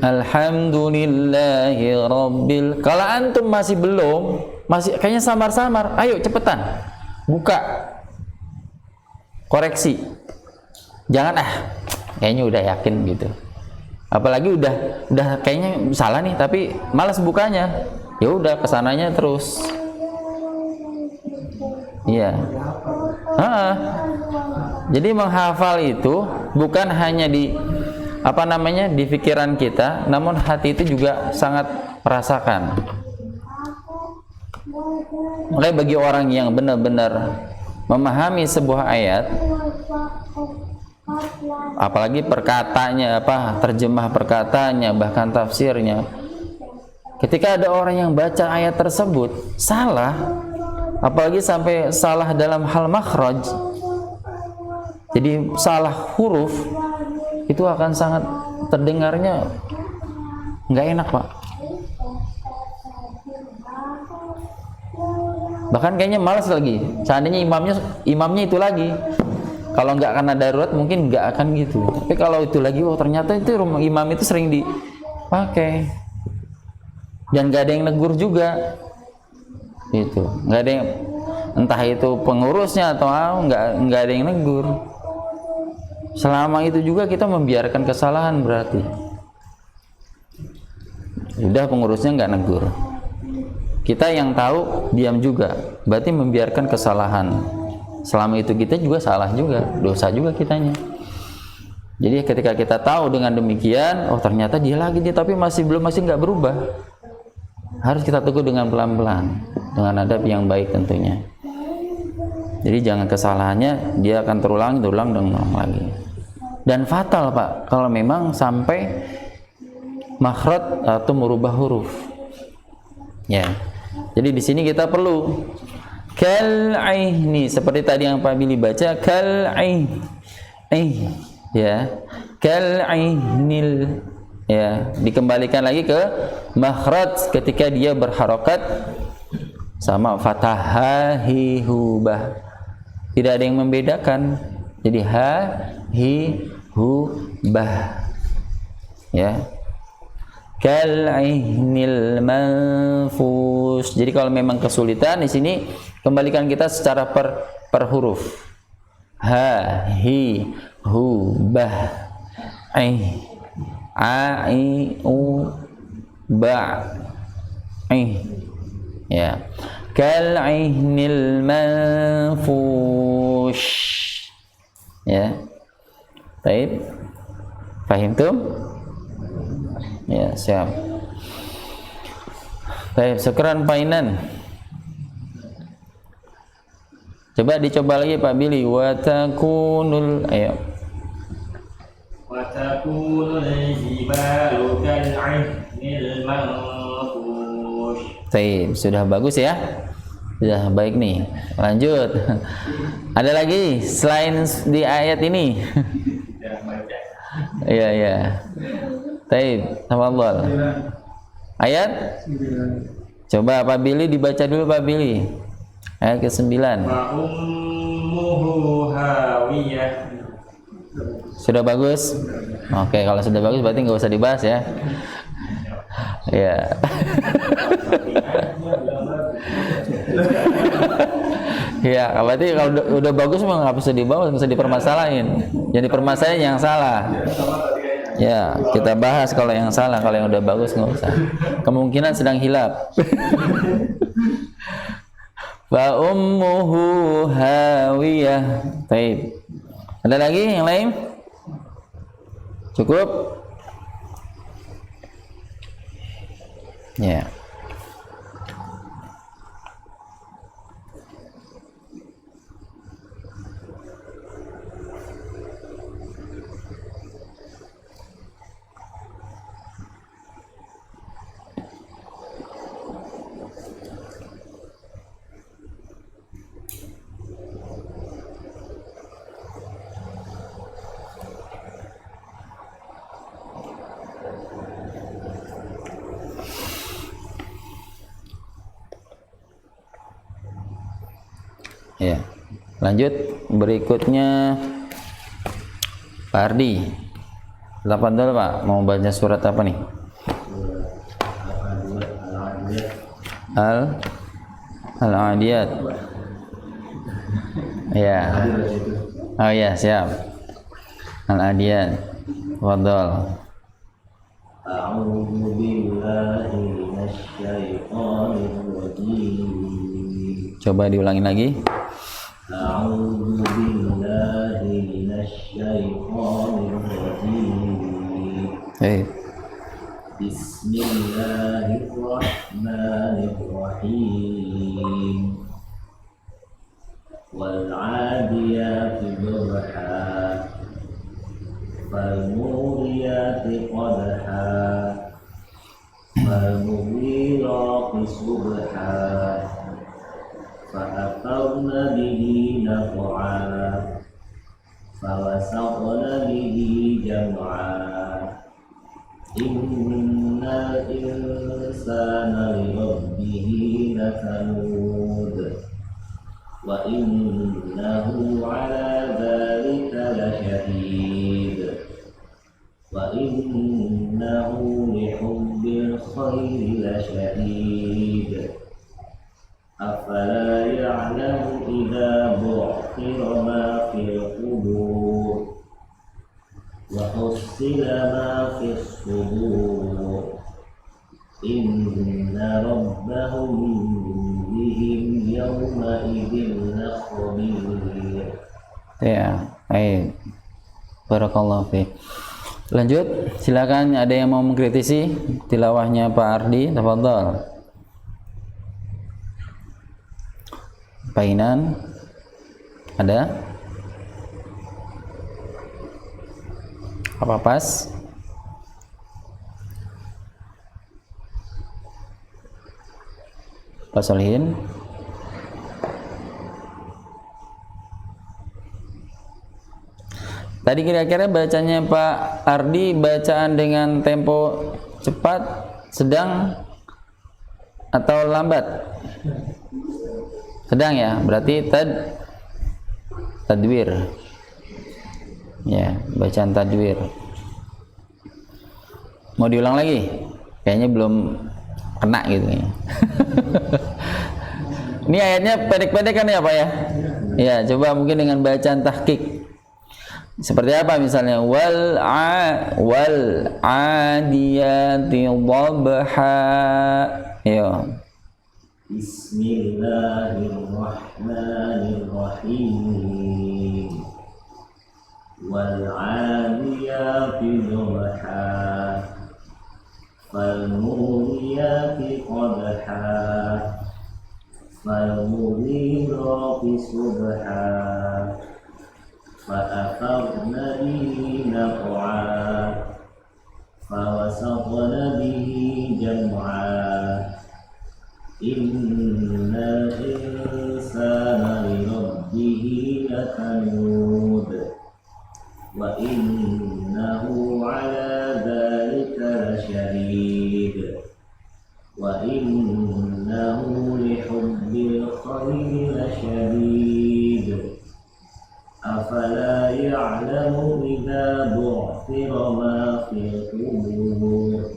Alhamdulillahi rabbil. Kalau antum masih belum, masih kayaknya samar-samar, ayo cepetan buka, koreksi. Jangan kayaknya udah yakin gitu. Apalagi udah kayaknya salah nih, tapi malas bukanya. Ya udah kesananya terus. Iya. Jadi menghafal itu bukan hanya di di pikiran kita, namun hati itu juga sangat merasakan. Makanya bagi orang yang benar-benar memahami sebuah ayat, apalagi perkataannya, terjemah perkataannya, bahkan tafsirnya, ketika ada orang yang baca ayat tersebut salah, apalagi sampai salah dalam hal makhraj, jadi salah huruf, itu akan sangat terdengarnya nggak enak, Pak. Bahkan kayaknya malas lagi. Seandainya imamnya itu lagi, kalau nggak karena darurat mungkin nggak akan gitu. Tapi kalau itu lagi, ternyata itu imam itu sering dipakai dan nggak ada yang negur juga. Itu nggak ada yang, entah itu pengurusnya atau nggak ada yang negur. Selama itu juga kita membiarkan kesalahan, berarti udah pengurusnya nggak negur, kita yang tahu diam juga, berarti membiarkan kesalahan. Selama itu kita juga salah juga, dosa juga kitanya. Jadi ketika kita tahu dengan demikian, ternyata dia tapi masih nggak berubah, harus kita tegur dengan pelan-pelan, dengan adab yang baik tentunya. Jadi jangan kesalahannya dia akan terulang lagi. Dan fatal, Pak, kalau memang sampai makhraj atau merubah huruf. Ya. Jadi di sini kita perlu kal'aini, seperti tadi yang Pak Billy baca, kal'ain. ya, kal'ihnil, ya, dikembalikan lagi ke makhraj ketika dia berharokat sama fathah hi hubah, tidak ada yang membedakan, jadi ha hi hubah, ya, kal'ihnil manfush. Jadi kalau memang kesulitan di sini kembalikan kita secara per huruf, ha hi hubah, a i u ba, ya, kal'ihnil manfush, ya. Baik, paham tuh? Ya, siap. Baik, syukran Painan. Coba dicoba lagi Pak Billy. Wa takunul, ayo.
Wa takunul jibalu kal'ihnil manfush.
Baik, sudah bagus ya. Sudah baik nih. Lanjut. Ada lagi selain di ayat ini? Iya, iya. Baik, tafadhol. Ayat? Coba Pak Billy dibaca dulu Pak Billy. Ayat ke-9.
Wa ummuhu hawiyah.
Sudah bagus? Oke, kalau sudah bagus berarti nggak usah dibahas ya. Ya. Ya, berarti kalau udah bagus mah nggak bisa dibahas, nggak usah dipermasalahin. Jadi permasalahan yang salah. Ya, kita bahas kalau yang salah, kalau yang udah bagus nggak usah. Kemungkinan sedang hilaf. Wa ummuhu hawiyah. Baik. Ada lagi yang lain? Cukup? Ya. Ya, lanjut berikutnya Pak Ardi. Lapan dulu Pak, mau baca surat apa nih? Al-Adiyat. Ya. Oh ya, siap. Al-Adiyat. Fadhol.
A'udzu billahi minasyaitonir rajim.
Coba diulangi lagi.
A'udzu billahi minasyaitonir rajim. Bismillahirrahmanirrahim. Wal 'adiyati dhabha fal muriyati qadha fal mughirati subha fa'atharna bihi naq'a fawasaqna bihi jam'a innal insana li rabbihi lakanud wa innahu ala dhalika lashahid wa innahu li hubbil khairi lashahid afala ya'lamu idza bu'thira ma fil qubur wa husila ma fis sudur inna rabbahum bihim yawma idzin khabir.
Ya, baik. Barakallahu fiik. Lanjut, silakan ada yang mau mengkritisi tilawahnya Pak Ardi, tafadhol. Painan ada? Apa pas? Pak Solihin? Tadi kira-kira bacanya Pak Ardi bacaan dengan tempo cepat, sedang, atau lambat? Sedang ya, berarti tadwir. Ya, bacaan tadwir. Mau diulang lagi? Kayaknya belum kena gitu ya. Ini ayatnya pendek-pendek kan ya Pak ya? Ya, coba mungkin dengan bacaan tahqiq. Seperti apa misalnya? Wal adiyati dhabha. Ya.
Bismillahirrahmanirrahim. Wal adiyati dhabha. Fal muriyati qadha. Fal mughirati subha. فأثرن به نقعا فوسطن به جمعا إن الإنسان لربه لكنود وإنه على ذلك لشهيد وإنه لحب الخير لشديد أفلا يعلم إذا بعثر ما في القبور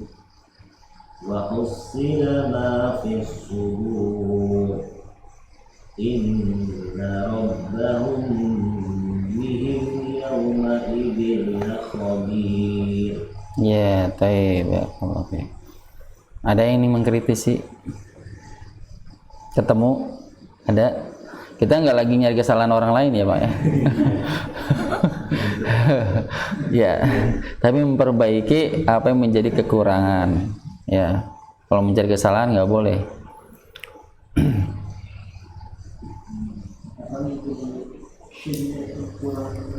وحصل ما في الصدور إن ربهم بهم يومئذ لخبير.
Ya, taib. Ada yang ingin mengkritisi? Ketemu? Ada? Kita nggak lagi nyari kesalahan orang lain ya Pak ya. Ya, tapi memperbaiki apa yang menjadi kekurangan. Ya, kalau mencari kesalahan nggak boleh.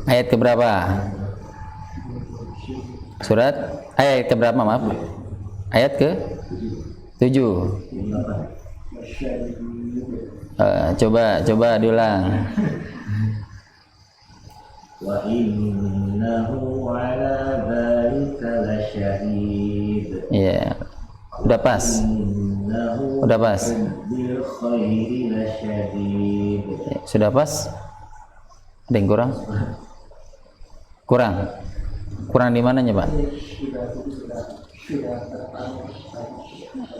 Ayat keberapa? Surat ayat keberapa maaf? Ayat ke 7. Coba diulang.
Wa innahu ala dzalika lasyahid.
Ya. Udah pas. Udah pas.
Bil khairi lasyadid.
Sudah pas? Ada yang kurang? Kurang di mananya, Pak?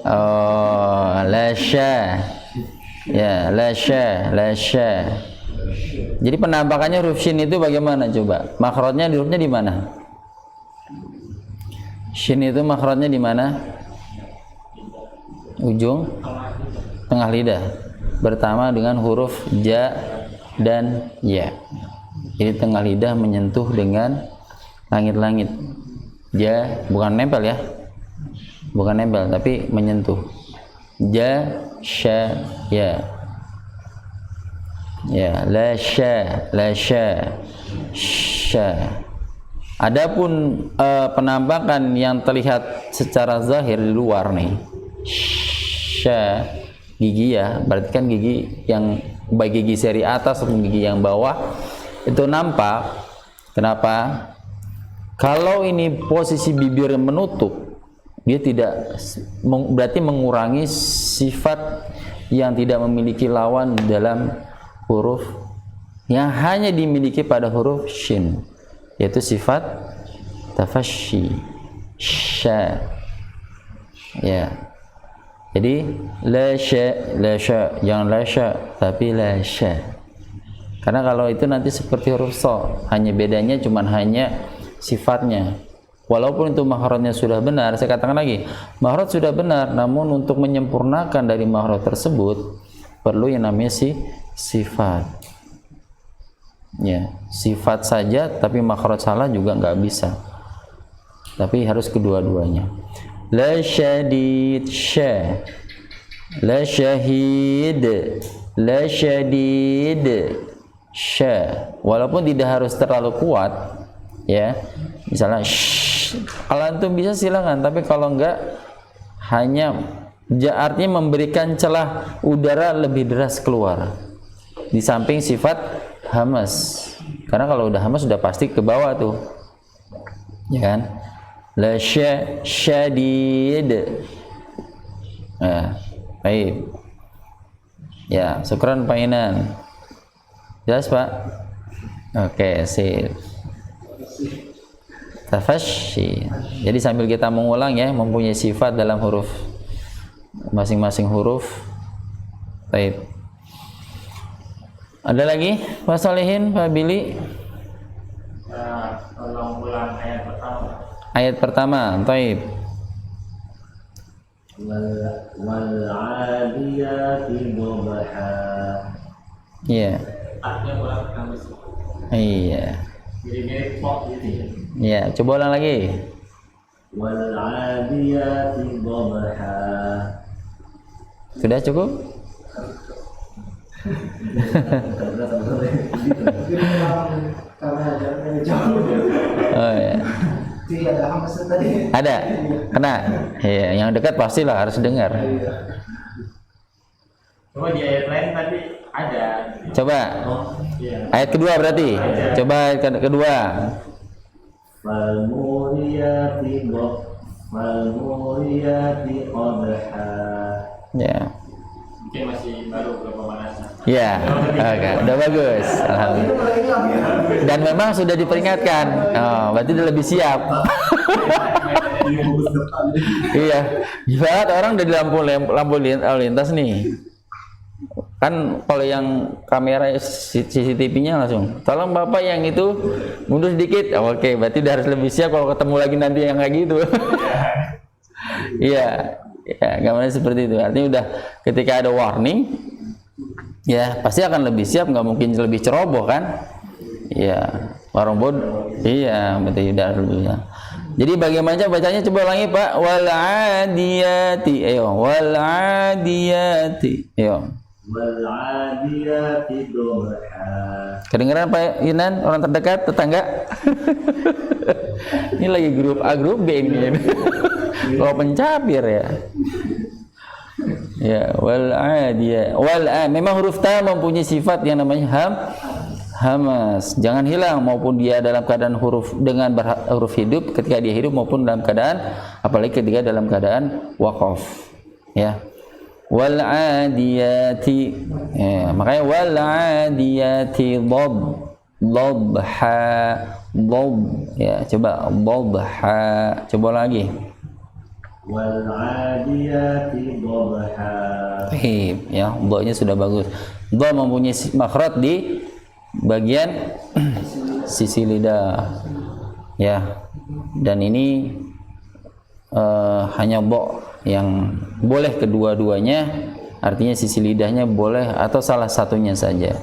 Oh, lasya. Ya, lasya. Jadi penampakannya huruf shin itu bagaimana coba? Makhrajnya hurufnya di mana? Shin itu makhrajnya di mana? Ujung tengah lidah. Bertama dengan huruf ja dan ya. Jadi tengah lidah menyentuh dengan langit-langit. Ja bukan nempel ya. Bukan nempel tapi menyentuh. Ja, sya, ya. Ya, la sya, sya. Adapun penampakan yang terlihat secara zahir di luar nih, sya, gigi ya, berarti kan gigi yang baik gigi seri atas atau gigi yang bawah itu nampak. Kenapa? Kalau ini posisi bibir menutup, dia tidak berarti mengurangi sifat yang tidak memiliki lawan dalam huruf yang hanya dimiliki pada huruf shin, yaitu sifat tafasyi, sya. Ya. Jadi la sya, jangan la sya tapi la sya. Karena kalau itu nanti seperti huruf sha, hanya bedanya cuman hanya sifatnya. Walaupun itu makhrajnya sudah benar, saya katakan lagi, makhraj sudah benar, namun untuk menyempurnakan dari makhraj tersebut perlu yang namanya sifat. Ya, sifat saja tapi makhraj salah juga nggak bisa. Tapi harus kedua-duanya. La syadid sya, la syahid, la syadid sya. Walaupun tidak harus terlalu kuat, ya. Misalnya kalau antum bisa silakan, tapi kalau enggak hanya artinya memberikan celah udara lebih deras keluar di samping sifat hamas. Karena kalau udah hamas sudah pasti ke bawah tuh. Ya kan? La syadid. Nah, baik. Ya, syukran Pak Inan. Jelas Pak? Oke, sip. Tafashi. Jadi sambil kita mengulang ya, mempunyai sifat dalam huruf masing-masing huruf. Baik. Ada lagi Pak Solihin, Pak Billy?
Tolong ulang ayat pertama.
Ayat pertama, taib.
Wal-'adiyati dhabha.
Iya.
Artinya ulang kami.
Iya.
Mirip-mirip pop gitu ya.
Iya, coba ulang lagi.
Wal-'adiyati dhabha.
Sudah cukup? Oh ya. Ada? Kena? Iya, yang dekat pastilah harus dengar.
Cuma di ayat lain tadi ada.
Coba.
Iya.
Ayat kedua berarti. Coba ayat kedua.
Fal-muriyati qadha.
Ya.
Mungkin masih baru belum pemanasan.
Ya, oke, udah bagus. Alhamdulillah. Dan memang sudah diperingatkan. Oh, berarti udah lebih siap. Iya, ibarat orang udah di lampu lintas nih. Kan kalau yang kamera CCTV-nya langsung, tolong Bapak yang itu mundur sedikit. Oh, oke, berarti udah harus lebih siap kalau ketemu lagi nanti yang kayak gitu. Iya. Ya, gambarnya seperti itu. Artinya udah ketika ada warning, ya pasti akan lebih siap, nggak mungkin lebih ceroboh kan? Ya, warung bod, iya, berarti udah lebih. Ya. Jadi bagaimana bacanya? Coba ulangi Pak. Wal adiyati, ayo. Wal adiyati, ayo.
Wal 'adiyati dhabha.
Kedengeran Pak Inan, orang terdekat, tetangga? Ini lagi grup A, grup B ini. Kalau pencapir ya. Ya, wal adiyah. Memang huruf ta mempunyai sifat yang namanya hamas. Jangan hilang maupun dia dalam keadaan huruf dengan huruf hidup ketika dia hidup maupun dalam keadaan apalagi ketika dalam keadaan waqaf. Ya. Wal adiyati. Ya, makanya wal adiyati dhabha. Ya, coba dhabha. Coba lagi.
Wal 'adiyati dhabha.
Baik, ya, dha-nya sudah bagus. Dha mempunyai makhraj di bagian sisi lidah. Ya. Dan ini hanya dha yang boleh kedua-duanya, artinya sisi lidahnya boleh atau salah satunya saja.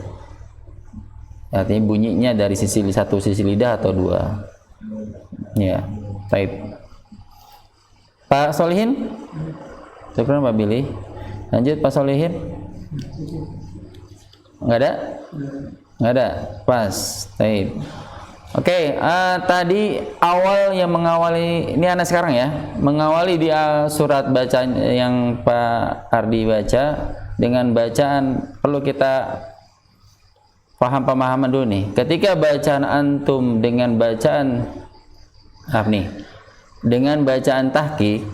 Artinya bunyinya dari satu sisi lidah atau dua. Ya, baik. Pak Solihin, syukur Pak Billy. Lanjut Pak Solihin. Nggak ada? Nggak ada. Pas. Baik. Oke, tadi awal yang mengawali, ini anak sekarang ya, mengawali di surat bacaan yang Pak Ardi baca dengan bacaan perlu kita paham pemahaman dulu nih. Ketika bacaan antum dengan bacaan dengan bacaan tahqiq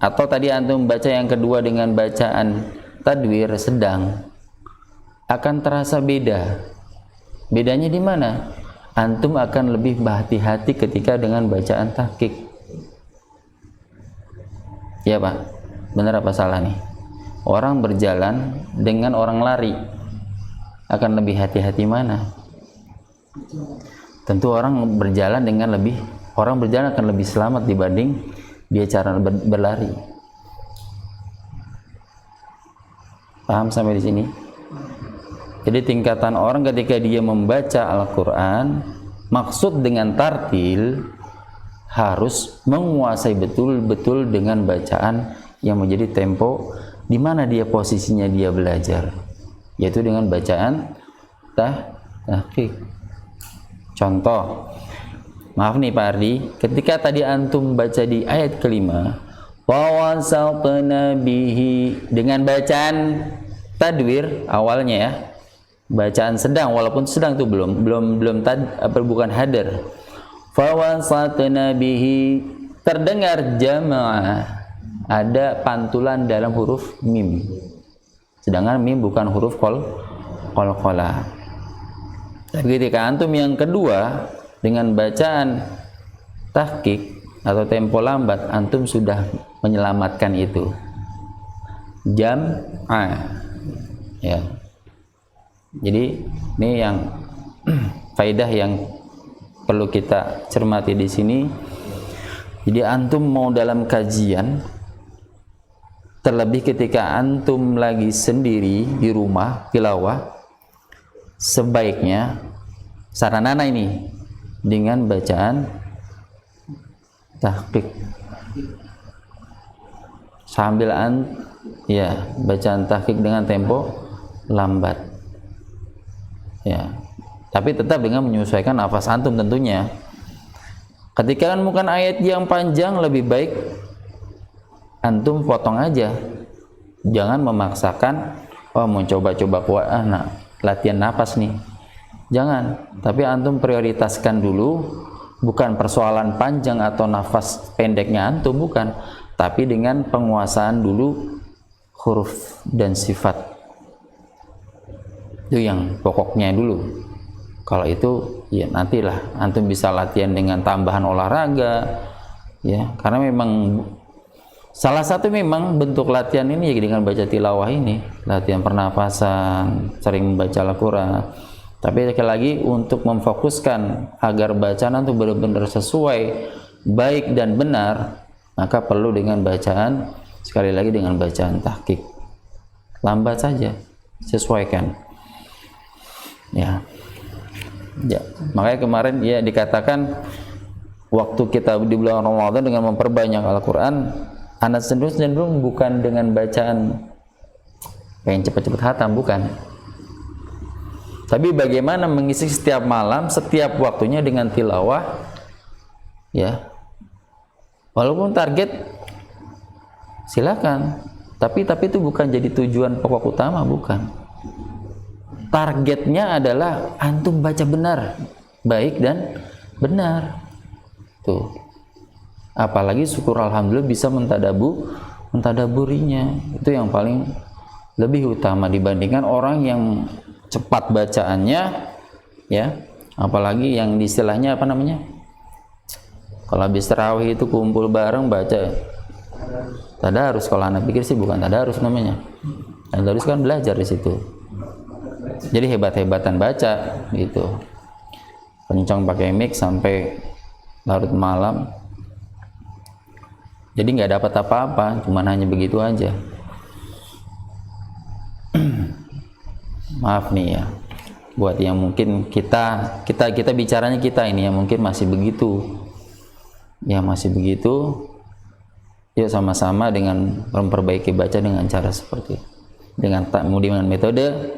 atau tadi antum baca yang kedua dengan bacaan tadwir sedang akan terasa beda. Bedanya di mana? Antum akan lebih berhati-hati ketika dengan bacaan tahqiq. Ya Pak, benar apa salah nih? Orang berjalan dengan orang lari akan lebih hati-hati mana? Tentu orang berjalan akan lebih selamat dibanding dia cara berlari. Paham sampai di sini? Jadi tingkatan orang ketika dia membaca Al-Quran, maksud dengan tartil harus menguasai betul-betul dengan bacaan yang menjadi tempo di mana dia posisinya dia belajar, yaitu dengan bacaan tahqiq. Contoh, maaf nih Pak Ardi, ketika tadi antum baca di ayat kelima, wa wasatna bihi dengan bacaan tadwir awalnya ya. bacaan sedang, walaupun sedang itu bukan hadar. Fawasatna bihi, terdengar jamaah, ada pantulan dalam huruf mim, sedangkan mim bukan huruf qalqalah. Tapi ketika antum yang kedua dengan bacaan tahqiq atau tempo lambat, antum sudah menyelamatkan itu jam'a, ya. Jadi ini yang faidah yang perlu kita cermati di sini. Jadi antum mau dalam kajian, terlebih ketika antum lagi sendiri di rumah tilawah, sebaiknya saranana ini dengan bacaan tahqiq sambil bacaan tahqiq dengan tempo lambat, ya, tapi tetap dengan menyesuaikan nafas antum tentunya. Ketika menemukan ayat yang panjang, lebih baik antum potong aja, jangan memaksakan mau coba-coba latihan nafas nih, jangan. Tapi antum prioritaskan dulu, bukan persoalan panjang atau nafas pendeknya antum, bukan, tapi dengan penguasaan dulu huruf dan sifat, itu yang pokoknya dulu. Kalau itu ya nantilah antum bisa latihan dengan tambahan olahraga, ya, karena memang salah satu memang bentuk latihan ini ya dengan baca tilawah ini, latihan pernapasan, sering membaca Al-Quran. Tapi sekali lagi untuk memfokuskan agar bacaan itu benar-benar sesuai, baik dan benar, maka perlu dengan bacaan, sekali lagi dengan bacaan tahqiq. Lambat saja, sesuaikan. Ya. Makanya kemarin ya dikatakan waktu kita di bulan Ramadan dengan memperbanyak Al-Quran, anak cenderung bukan dengan bacaan pengen cepat-cepat hatam, bukan. Tapi bagaimana mengisi setiap malam, setiap waktunya dengan tilawah, ya. Walaupun target silakan, tapi itu bukan jadi tujuan pokok utama, bukan. Targetnya adalah antum baca benar, baik dan benar. Tuh. Apalagi syukur alhamdulillah bisa mentadaburinya. Itu yang paling lebih utama dibandingkan orang yang cepat bacaannya, ya, apalagi yang istilahnya apa namanya, kalau habis tarawih itu kumpul bareng baca tadarus. Kalau anak pikir sih bukan tadarus namanya, tadarus kan belajar di situ, jadi hebat-hebatan baca gitu, kencang pakai mic sampai larut malam, jadi nggak dapat apa-apa, cuman hanya begitu aja. Maaf nih ya, buat yang mungkin kita bicaranya kita ini yang mungkin masih begitu, ya masih begitu, yuk sama-sama dengan memperbaiki baca dengan cara seperti itu. Dengan metode,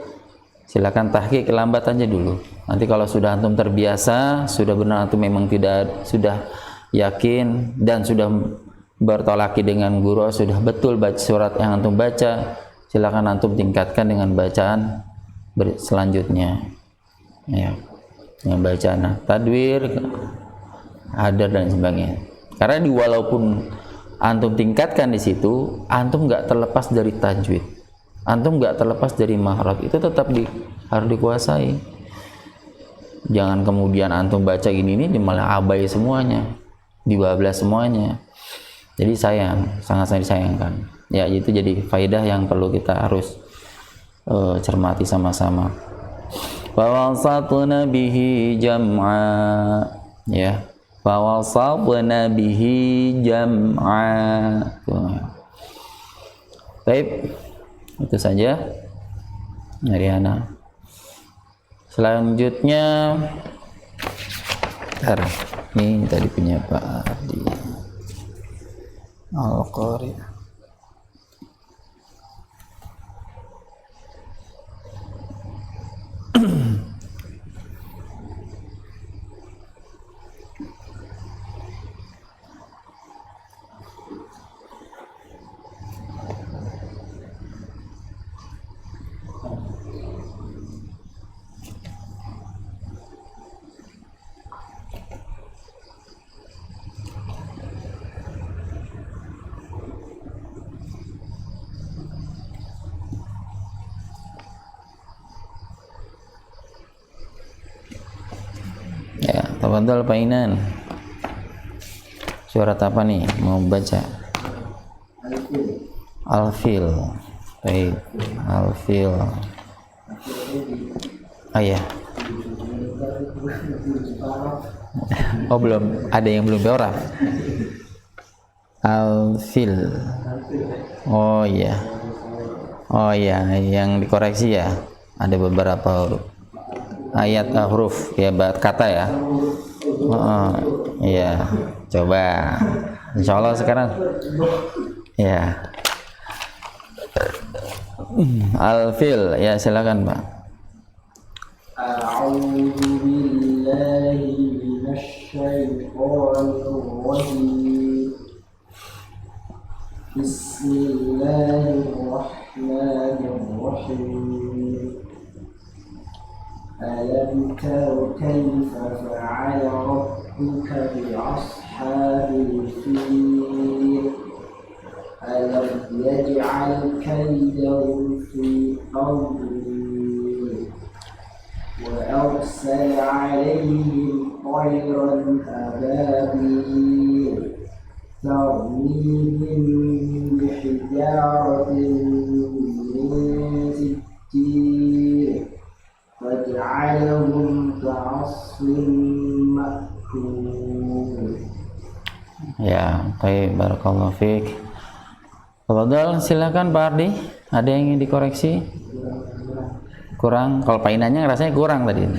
silakan tahqiq lambat aja dulu. Nanti kalau sudah antum terbiasa, sudah benar antum memang sudah yakin dan sudah bertolaki dengan guru, sudah betul baca surat yang antum baca, silakan antum tingkatkan dengan bacaan selanjutnya, ya, dengan bacaan tadwir, hadar dan sebagainya. Karena walaupun antum tingkatkan di situ, antum nggak terlepas dari tajwid, antum nggak terlepas dari mahraj, itu tetap harus dikuasai. Jangan kemudian antum baca ini malah abai semuanya, dibablas semuanya. Jadi sangat disayangkan. Ya, itu jadi faedah yang perlu kita harus cermati sama-sama. Fawasatna bihi jam'a, ya. Fawasatna bihi jam'a. Baik, itu saja dari ana. Selanjutnya, ini tadi punya Pak Ardi Al-Qari. Tafadhol Pak Inan. Surat apa nih mau baca? Al-Fil. Baik, Al-Fil. Oh iya. Oh belum, ada yang belum beoraf. Al-Fil. Oh iya. Oh iya, yang dikoreksi ya. Ada beberapa ayat huruf ya, kata ya. Oh, iya. Coba. Insyaallah sekarang. Ya. Al-Fil, ya silakan Pak.
A'udzu billahi minasy syaithanir rajim. Bismillahirrahmanirrahim. Alam tara kaifa fa'ala rabbuka bi ashabil fil. Alam yaj'al kaydahum fi tadlil wa arsala 'alayhim tayran ababil tarmihim bihijaratin min sijil faj'alahum ka'asfin ma'kul.
Ya, baik, barakallahu fiik. Tafadhol, silakan Pak Ardi. Ada yang ingin dikoreksi? Kurang? Kalau Pak Inannya rasanya kurang tadi.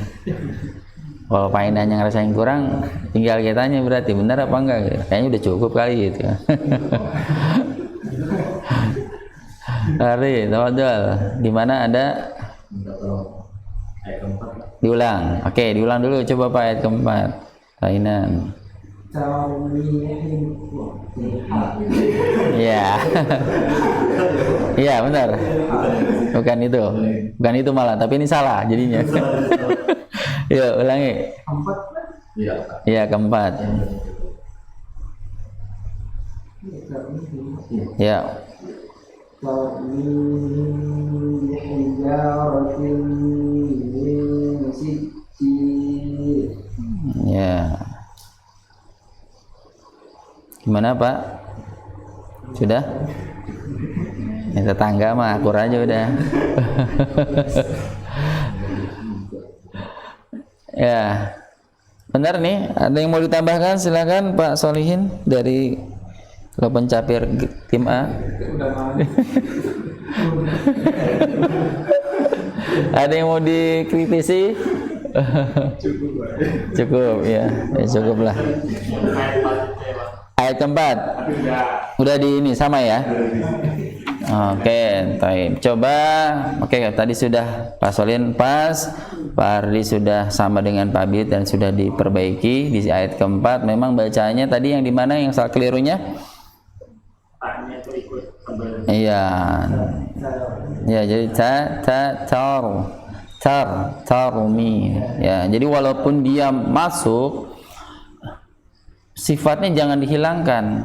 Kalau Pak Inannya ngerasain kurang, tinggal kitanya berarti benar apa enggak? Kayaknya udah cukup kali gitu. Ardi, tafadhol. Di mana ada? Diulang. Oke, diulang dulu coba Pak ayat keempat. Pak Inan. Iya. Iya, benar. Bukan itu malah, tapi ini salah jadinya. Yuk, ulangi. Iya, keempat. Ya. Ya. Gimana Pak? Sudah? Ya, tetangga mah akur aja udah. Ya, benar nih. Ada yang mau ditambahkan? Silakan Pak Solihin dari Klub Pencapir tim A. Ada yang mau dikritisi? Cukup ya, cukup lah. Ayat keempat udah di ini sama ya. Oke, baik. Coba. Oke, tadi sudah Pak Solin pas, Pak Ardi sudah sama dengan Pak Bid dan sudah diperbaiki di ayat keempat. Memang bacanya tadi yang di mana yang salah kelirunya? Iya. Ya, jadi tarumi. Ya, jadi walaupun dia masuk, sifatnya jangan dihilangkan.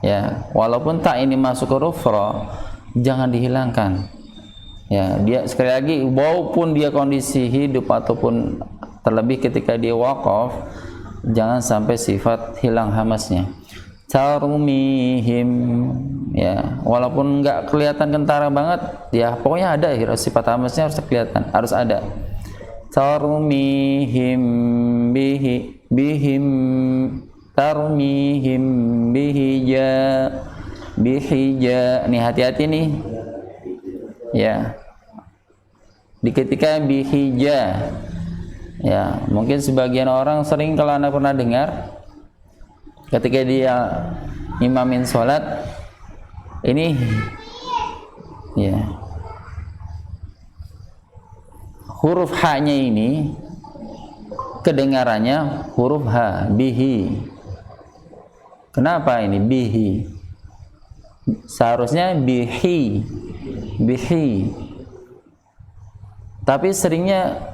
Ya, walaupun tak ini masuk huruf ra, jangan dihilangkan. Ya, dia sekali lagi walaupun dia kondisi hidup ataupun terlebih ketika dia waqaf, jangan sampai sifat hilang hamasnya. Tarmihim, ya, walaupun enggak kelihatan kentara banget, ya pokoknya ada sifat hamasnya harus kelihatan, harus ada. Tarmihim bihim tarmihim bihija. Nih hati-hati nih. Ya. Di ketika bihija. Ya, mungkin sebagian orang sering kalau Anda pernah dengar ketika dia imamin sholat ini ya. Huruf H-nya ini kedengarannya huruf H, bihi. Kenapa ini bihi? Seharusnya bihi. Tapi seringnya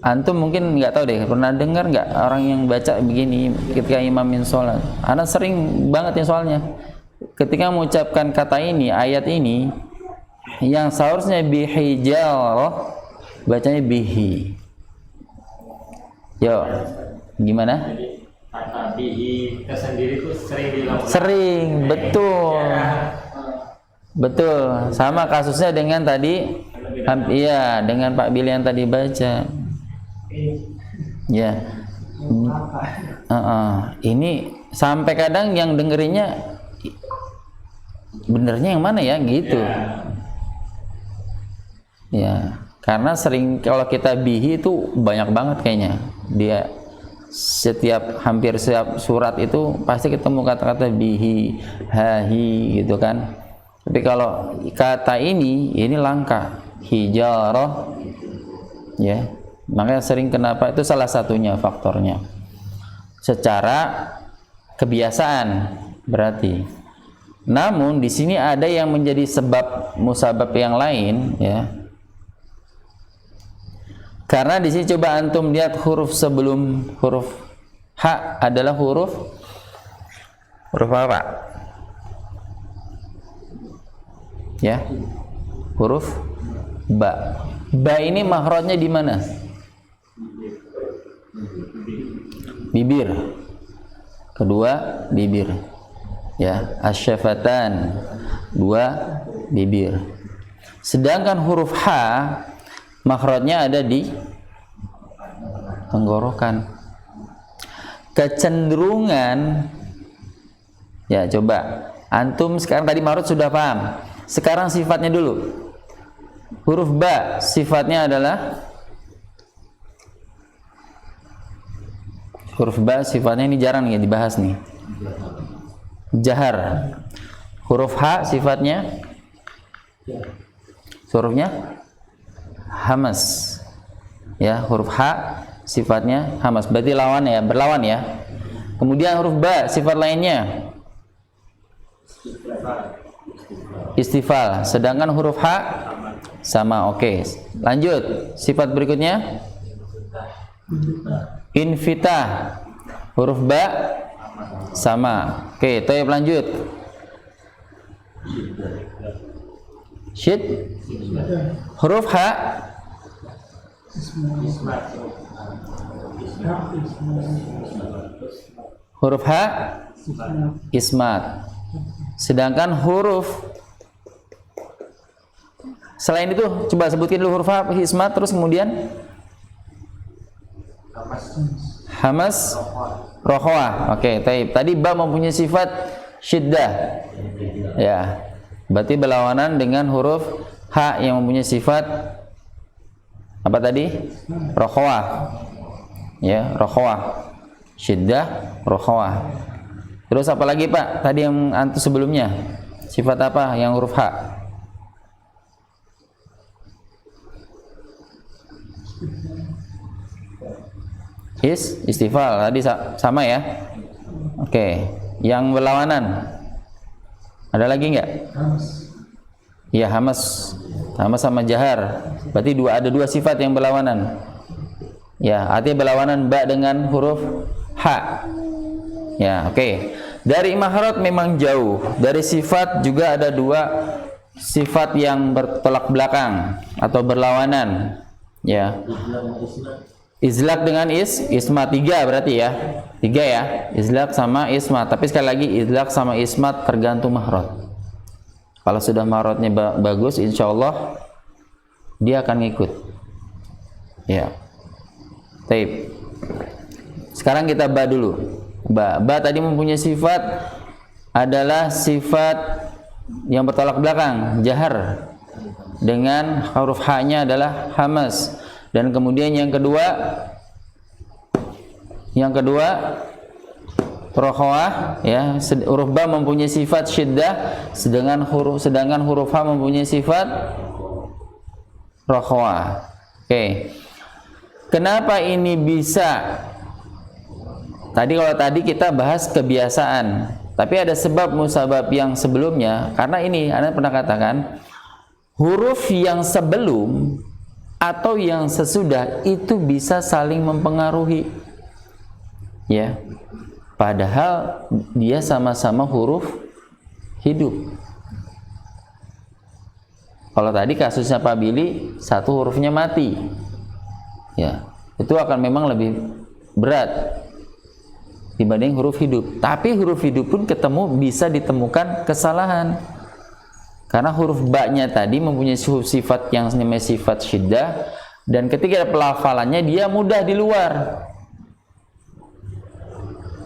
antum mungkin nggak tahu deh, pernah dengar nggak orang yang baca begini ketika imamin sholat? Anak sering banget ya soalnya. Ketika mengucapkan kata ini, ayat ini, yang seharusnya bihijal, bacanya bihi. Yo, Gimana?
Jadi kata bihi tersendiri itu sering dilakukan.
Sering, betul. Betul. Sama kasusnya dengan tadi, iya, dengan Pak Billy yang tadi baca. Ya. Ini sampai kadang yang dengerinnya benernya yang mana ya gitu. Ya, karena sering kalau kita bihi itu banyak banget kayaknya. Dia hampir setiap surat itu pasti ketemu kata-kata bihi, hahi gitu kan. Tapi kalau kata ini langka, hijarah, ya, makanya sering kenapa itu salah satunya faktornya. Secara kebiasaan berarti. Namun di sini ada yang menjadi sebab musabab yang lain, ya. Karena di sini coba antum lihat huruf sebelum huruf ha adalah huruf apa? Ya, huruf ba. Ba ini makhrajnya di mana? Bibir. Kedua bibir. Ya, asyafatan. Dua bibir. Sedangkan huruf ha makhrajnya ada di tenggorokan. Kecenderungan, ya coba antum sekarang tadi marut sudah paham. Sekarang sifatnya dulu. Huruf ba sifatnya adalah huruf ba sifatnya ini jarang ya dibahas nih. Jahar. Huruf ha sifatnya hurufnya hamas. Ya, huruf ha sifatnya hamas. Berarti lawan ya, berlawan ya. Kemudian huruf ba sifat lainnya istifal. Sedangkan huruf ha sama. Oke. Lanjut. Sifat berikutnya infitah. Huruf ba sama. Oke, tayyib lanjut. Syid. Huruf ha huruf ha ismat. Sedangkan huruf selain itu coba sebutkan dulu huruf ha ismat, terus kemudian hamas, rokhwah. Oke, taib. Tadi ba mempunyai sifat syiddah. Ya. Berarti berlawanan dengan huruf ha yang mempunyai sifat apa tadi? Rokhwah. Ya, rokhwah. Syiddah, rokhwah. Terus apa lagi, Pak? Tadi yang antum sebelumnya. Sifat apa yang huruf ha? Istifal. Tadi sama ya? Oke. Yang berlawanan. Ada lagi enggak? Iya, hamas. Hamas sama jahar. Berarti ada dua sifat yang berlawanan. Ya, artinya berlawanan ba dengan huruf ha. Ya, oke. Dari makhraj memang jauh. Dari sifat juga ada dua sifat yang bertolak belakang atau berlawanan. Ya. Izlaq dengan ismat, tiga berarti ya. Tiga ya. Izlaq sama ismat. Tapi sekali lagi izlaq sama ismat tergantung makhraj. Kalau sudah makhrajnya bagus, insya Allah dia akan ngikut. Ya. Taib. Sekarang kita ba dulu. Ba tadi mempunyai sifat adalah sifat yang bertolak belakang, jahar. Dengan huruf ha-nya adalah hamas. Dan kemudian yang kedua rokhwah, ya. Huruf ba mempunyai sifat syiddah, sedangkan huruf ha mempunyai sifat rokhwah. Oke. Kenapa ini bisa? Kalau tadi kita bahas kebiasaan, tapi ada sebab musabab yang sebelumnya. Karena ini Anda pernah katakan huruf yang sebelum atau yang sesudah itu bisa saling mempengaruhi. Ya. Padahal dia sama-sama huruf hidup. Kalau tadi kasusnya Pak Billy, satu hurufnya mati. Ya, itu akan memang lebih berat. dibanding huruf hidup. Tapi huruf hidup pun bisa ditemukan kesalahan. Karena huruf ba-nya tadi mempunyai sifat yang namanya sifat syiddah, dan ketika pelafalannya dia mudah di luar.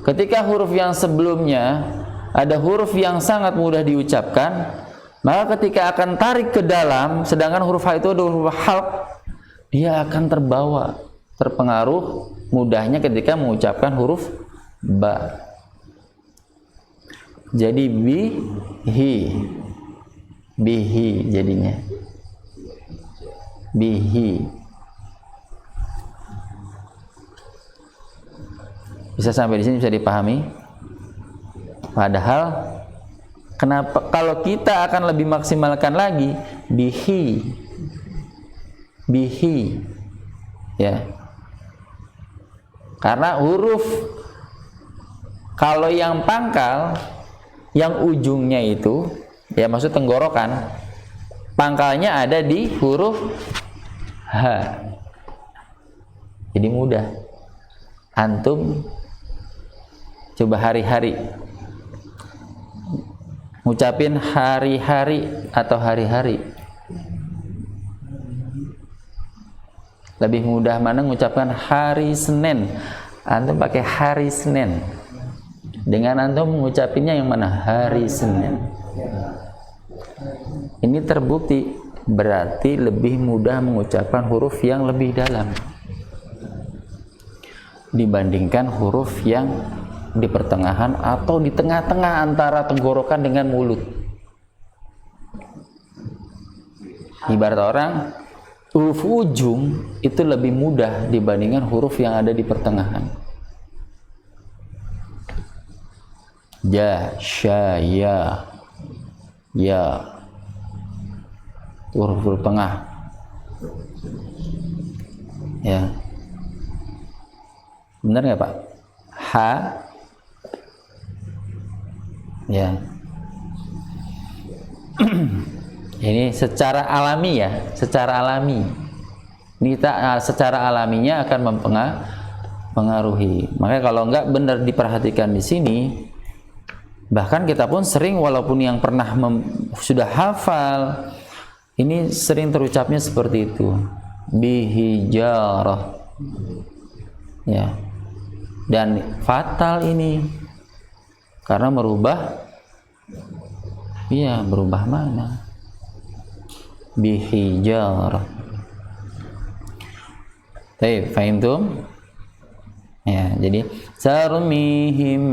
Ketika huruf yang sebelumnya ada huruf yang sangat mudah diucapkan, maka ketika akan tarik ke dalam, sedangkan huruf ha itu ada huruf halq, dia akan terpengaruh mudahnya ketika mengucapkan huruf ba. Jadi bihi jadinya bihi. Bisa sampai di sini, bisa dipahami? Padahal kenapa kalau kita akan lebih maksimalkan lagi bihi ya, karena huruf kalau yang pangkal yang ujungnya itu ya, maksud tenggorokan, pangkalnya ada di huruf H. Jadi mudah. Antum coba hari-hari ngucapin hari-hari atau hari-hari. Lebih mudah mana mengucapkan hari Senin? Antum pakai hari Senin. Dengan antum mengucapinnya yang mana? Hari Senin. Ini terbukti berarti lebih mudah mengucapkan huruf yang lebih dalam dibandingkan huruf yang di pertengahan atau di tengah-tengah antara tenggorokan dengan mulut. Ibarat orang, huruf ujung itu lebih mudah dibandingkan huruf yang ada di pertengahan. Ja, sya, ya, huruf tengah, ya. Benar nggak Pak? Ha, ya. Ini secara alami ya, secara alami. Kita secara alaminya akan mempengaruhi. Makanya kalau nggak benar diperhatikan di sini, bahkan kita pun sering, walaupun yang pernah sudah hafal, ini sering terucapnya seperti itu. Bihijarah, ya. Dan fatal ini karena merubah, iya, berubah mana? Bihijarah. Baik, fahimtum? Ya, jadi sarmihim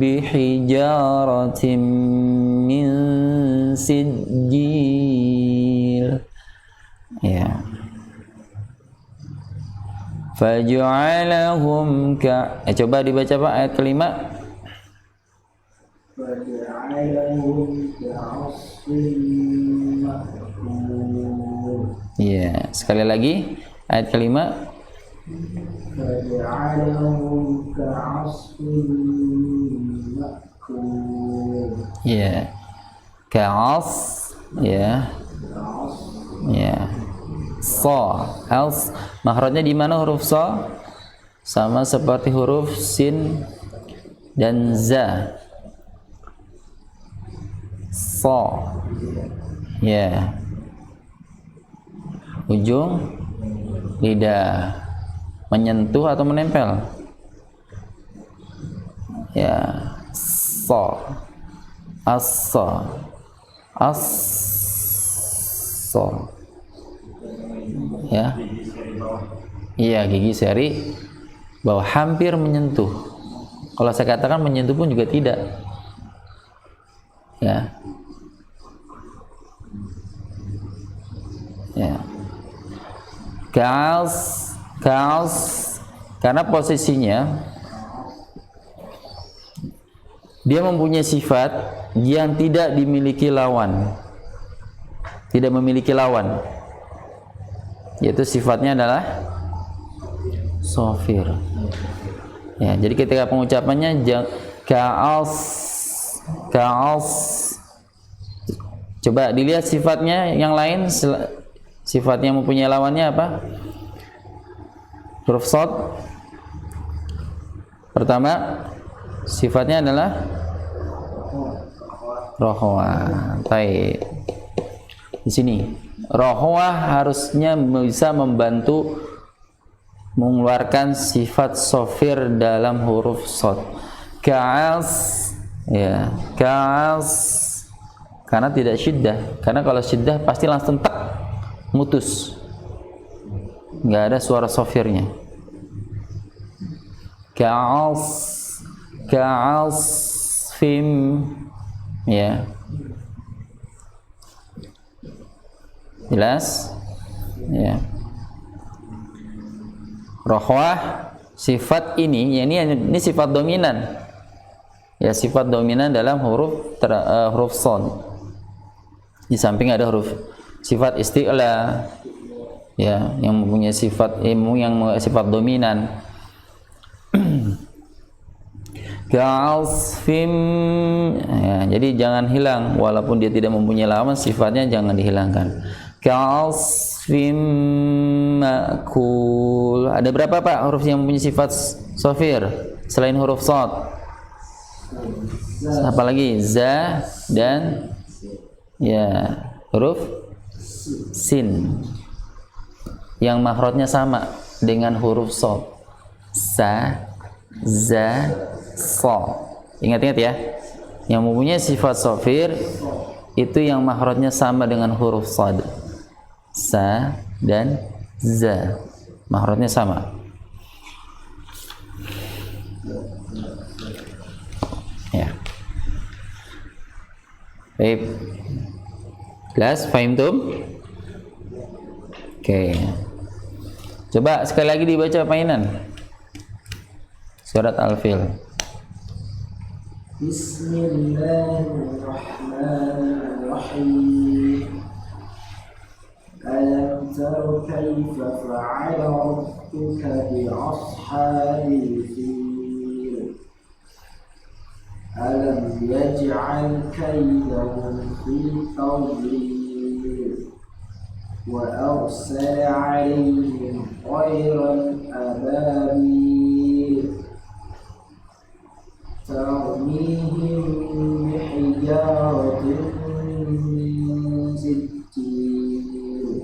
bihijaratin min sijil. Ya. Faj'alahum coba dibaca Pak ayat kelima.
Faj'alahum ka'asfin ma'kul.
Iya, sekali lagi ayat kelima.
Faj'alahum ka'asfin ma'kul.
Iya. Ka'as, ya. Ya. So, else makhrajnya di mana huruf so? Sama seperti huruf sin dan za. So, ya. Ujung lidah menyentuh atau menempel. Ya, so, as-so, as-so. Ya, iya, gigi seri bawah hampir menyentuh. Kalau saya katakan menyentuh pun juga tidak, ya, ya. Kaos, karena posisinya dia mempunyai sifat yang tidak dimiliki lawan, tidak memiliki lawan. Yaitu sifatnya adalah sofir. Ya, jadi ketika pengucapannya kaos. Coba dilihat sifatnya yang lain, sifatnya mempunyai lawannya apa? Huruf shad. Pertama Sifatnya adalah rohwa. Baik. Di sini rohwa harusnya bisa membantu mengeluarkan sifat sofir dalam huruf shad. Ka'as, ya, ka'as, karena tidak syiddah. Karena kalau syiddah pasti langsung tak mutus, nggak ada suara sofirnya. Ka'as, ka'as, fim, ya, jelas, ya. Rohwah sifat ini, ya ini sifat dominan, ya, sifat dominan dalam huruf huruf shad. Di samping ada huruf sifat isti'la, ya, yang mempunyai sifat yang sifat dominan. Ka'asfim, ya, jadi jangan hilang walaupun dia tidak mempunyai lawan, sifatnya jangan dihilangkan. Ka'asfim ma'kul. Ada berapa Pak huruf yang mempunyai sifat sofir selain huruf shad? Apa lagi? Za dan ya huruf sin yang makhrajnya sama dengan huruf shad. Sa, za, sa. Ingat-ingat ya, yang mempunyai sifat sofir itu yang makhrajnya sama dengan huruf shad. Sa dan za, makhrajnya sama. Ya. Baik. Jelas, fahimtum? Oke. Coba sekali lagi dibaca mainan. Surat Al-Fil.
Bismillahirrahmanirrahim. Alam tara kaifa fa'ala rabbuka bi ashabil fil. Alam yaj'al kaydahum fi tadlil. Wa arsala 'alayhim tayran ababil. ترميهم بحجارة من سجيل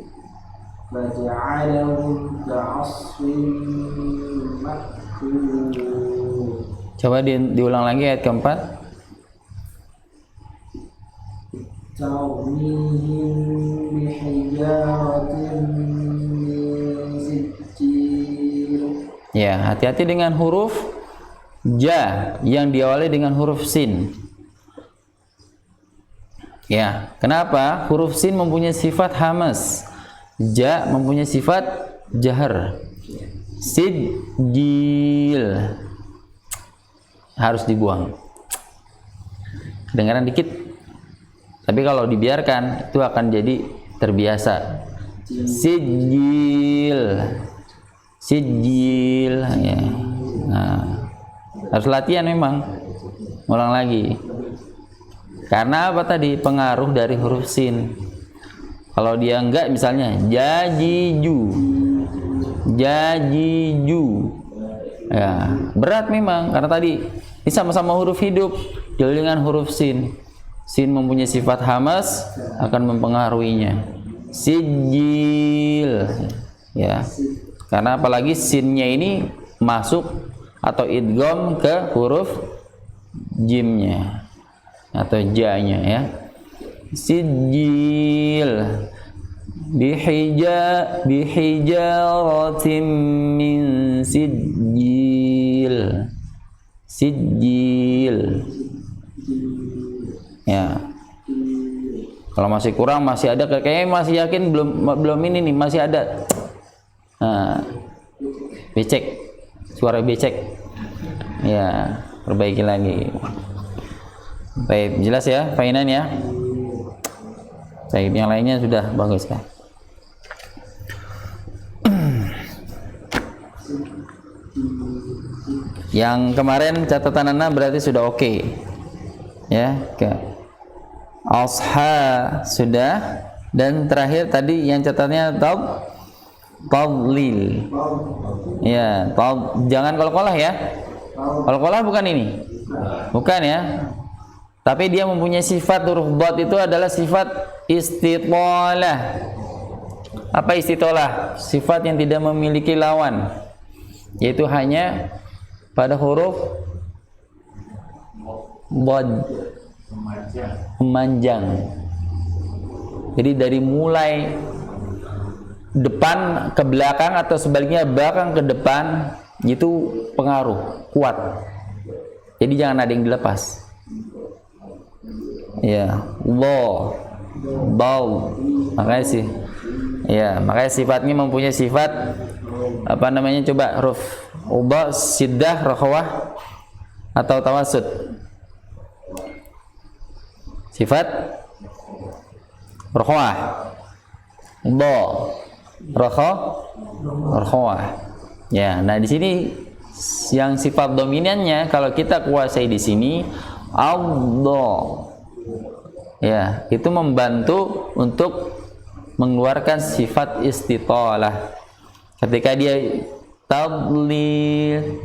فجعلهم كعصف مأكول.
Coba diulang lagi ayat keempat.
ترميهم بحجارة من سجيل.
Ya, hati-hati dengan huruf ja yang diawali dengan huruf sin. Ya, kenapa? Huruf sin mempunyai sifat hamas, ja mempunyai sifat jahar. Sijil harus dibuang. Kedengaran dikit. Tapi kalau dibiarkan itu akan jadi terbiasa. Sijil. Sijil, ya. Nah, harus latihan memang. Ulang lagi. Karena apa tadi? Pengaruh dari huruf sin. Kalau dia enggak, misalnya jajiju, jajiju, ya berat memang. Karena tadi ini sama-sama huruf hidup dengan huruf sin. Sin mempunyai sifat hamas, akan mempengaruhinya. Sijil, ya. Karena apalagi sinnya ini masuk atau idgham ke huruf jimnya atau ja-nya, ya. Sijil bihijaratin min sijil. Sijil, ya. Kalau masih kurang, masih ada, kayaknya masih yakin belum ini nih, masih ada. Nah, becek, suara becek, ya, perbaiki lagi. Baik, jelas ya Fainan ya. Baik, yang lainnya sudah bagus kan. Yang kemarin catatan Anda berarti sudah oke. Ya, ke asha sudah, dan terakhir tadi yang catatannya tadlil. Ya, jangan qalqalah ya. Qalqalah bukan ini. Bukan ya. Tapi dia mempunyai sifat huruf dhad itu adalah sifat istitalah. Apa istitalah? Sifat yang tidak memiliki lawan, yaitu hanya pada huruf dhad, memanjang. Jadi dari mulai depan ke belakang atau sebaliknya belakang ke depan itu pengaruh kuat. Jadi jangan ada yang dilepas. Ya, bau. Makanya sih. Ya, makanya sifatnya mempunyai sifat apa namanya, coba huruf uba, siddah, rakhawah atau tawassut. Sifat rakhawah. Ba, rakhawah. Ya, nah di sini yang sifat dominannya kalau kita kuasai di sini adha. Ya, itu membantu untuk mengeluarkan sifat istitalah. Ketika dia tadlil,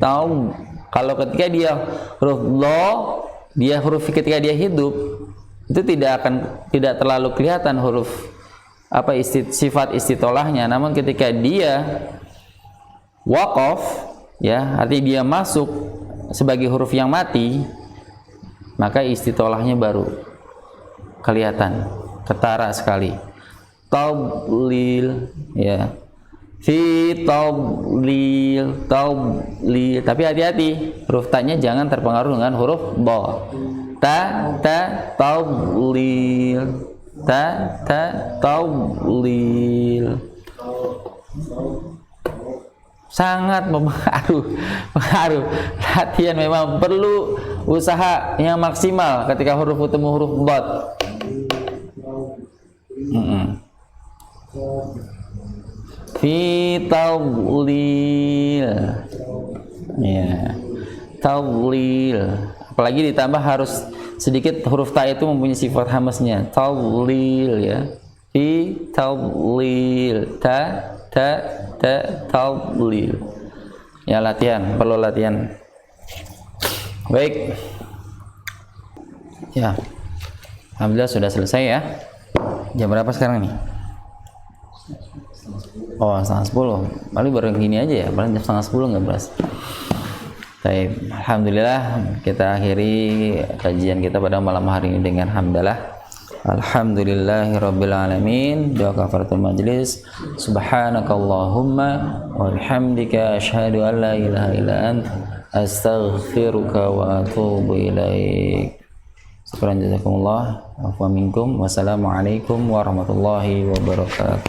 kalau ketika dia huruf dha, dia huruf ketika dia hidup itu tidak terlalu kelihatan huruf apa sifat istitolahnya. Namun ketika dia waqaf, ya artinya dia masuk sebagai huruf yang mati, maka istitolahnya baru kelihatan, ketara sekali. Tablil, ya, fi tablil, tapi hati-hati huruf ta-nya jangan terpengaruh dengan huruf ba. Tablil, tablil. Sangat mempengaruh. Latihan memang perlu usaha yang maksimal ketika huruf ketemu huruf dhad. Fi tablil. Ya. Tablil. Apalagi ditambah harus sedikit huruf ta itu mempunyai sifat hamasnya. Tablil, ya. Fi tablil. Tablil. Ya, latihan, perlu latihan. Baik. Ya. Alhamdulillah sudah selesai ya. Jam berapa sekarang nih? Oh, 9:30. Paling baru gini aja ya, paling jam 9:30 nggak beras. Baik, alhamdulillah kita akhiri kajian kita pada malam hari ini dengan hamdalah. Alhamdulillahirabbil alamin. Doa kafaratul majlis. Subhanakallahumma wa bihamdika asyhadu an la ilaha illa anta astaghfiruka wa atubu ilaik. Syukran jazakumullah. Afwa minkum. Wassalamualaikum warahmatullahi wabarakatuh.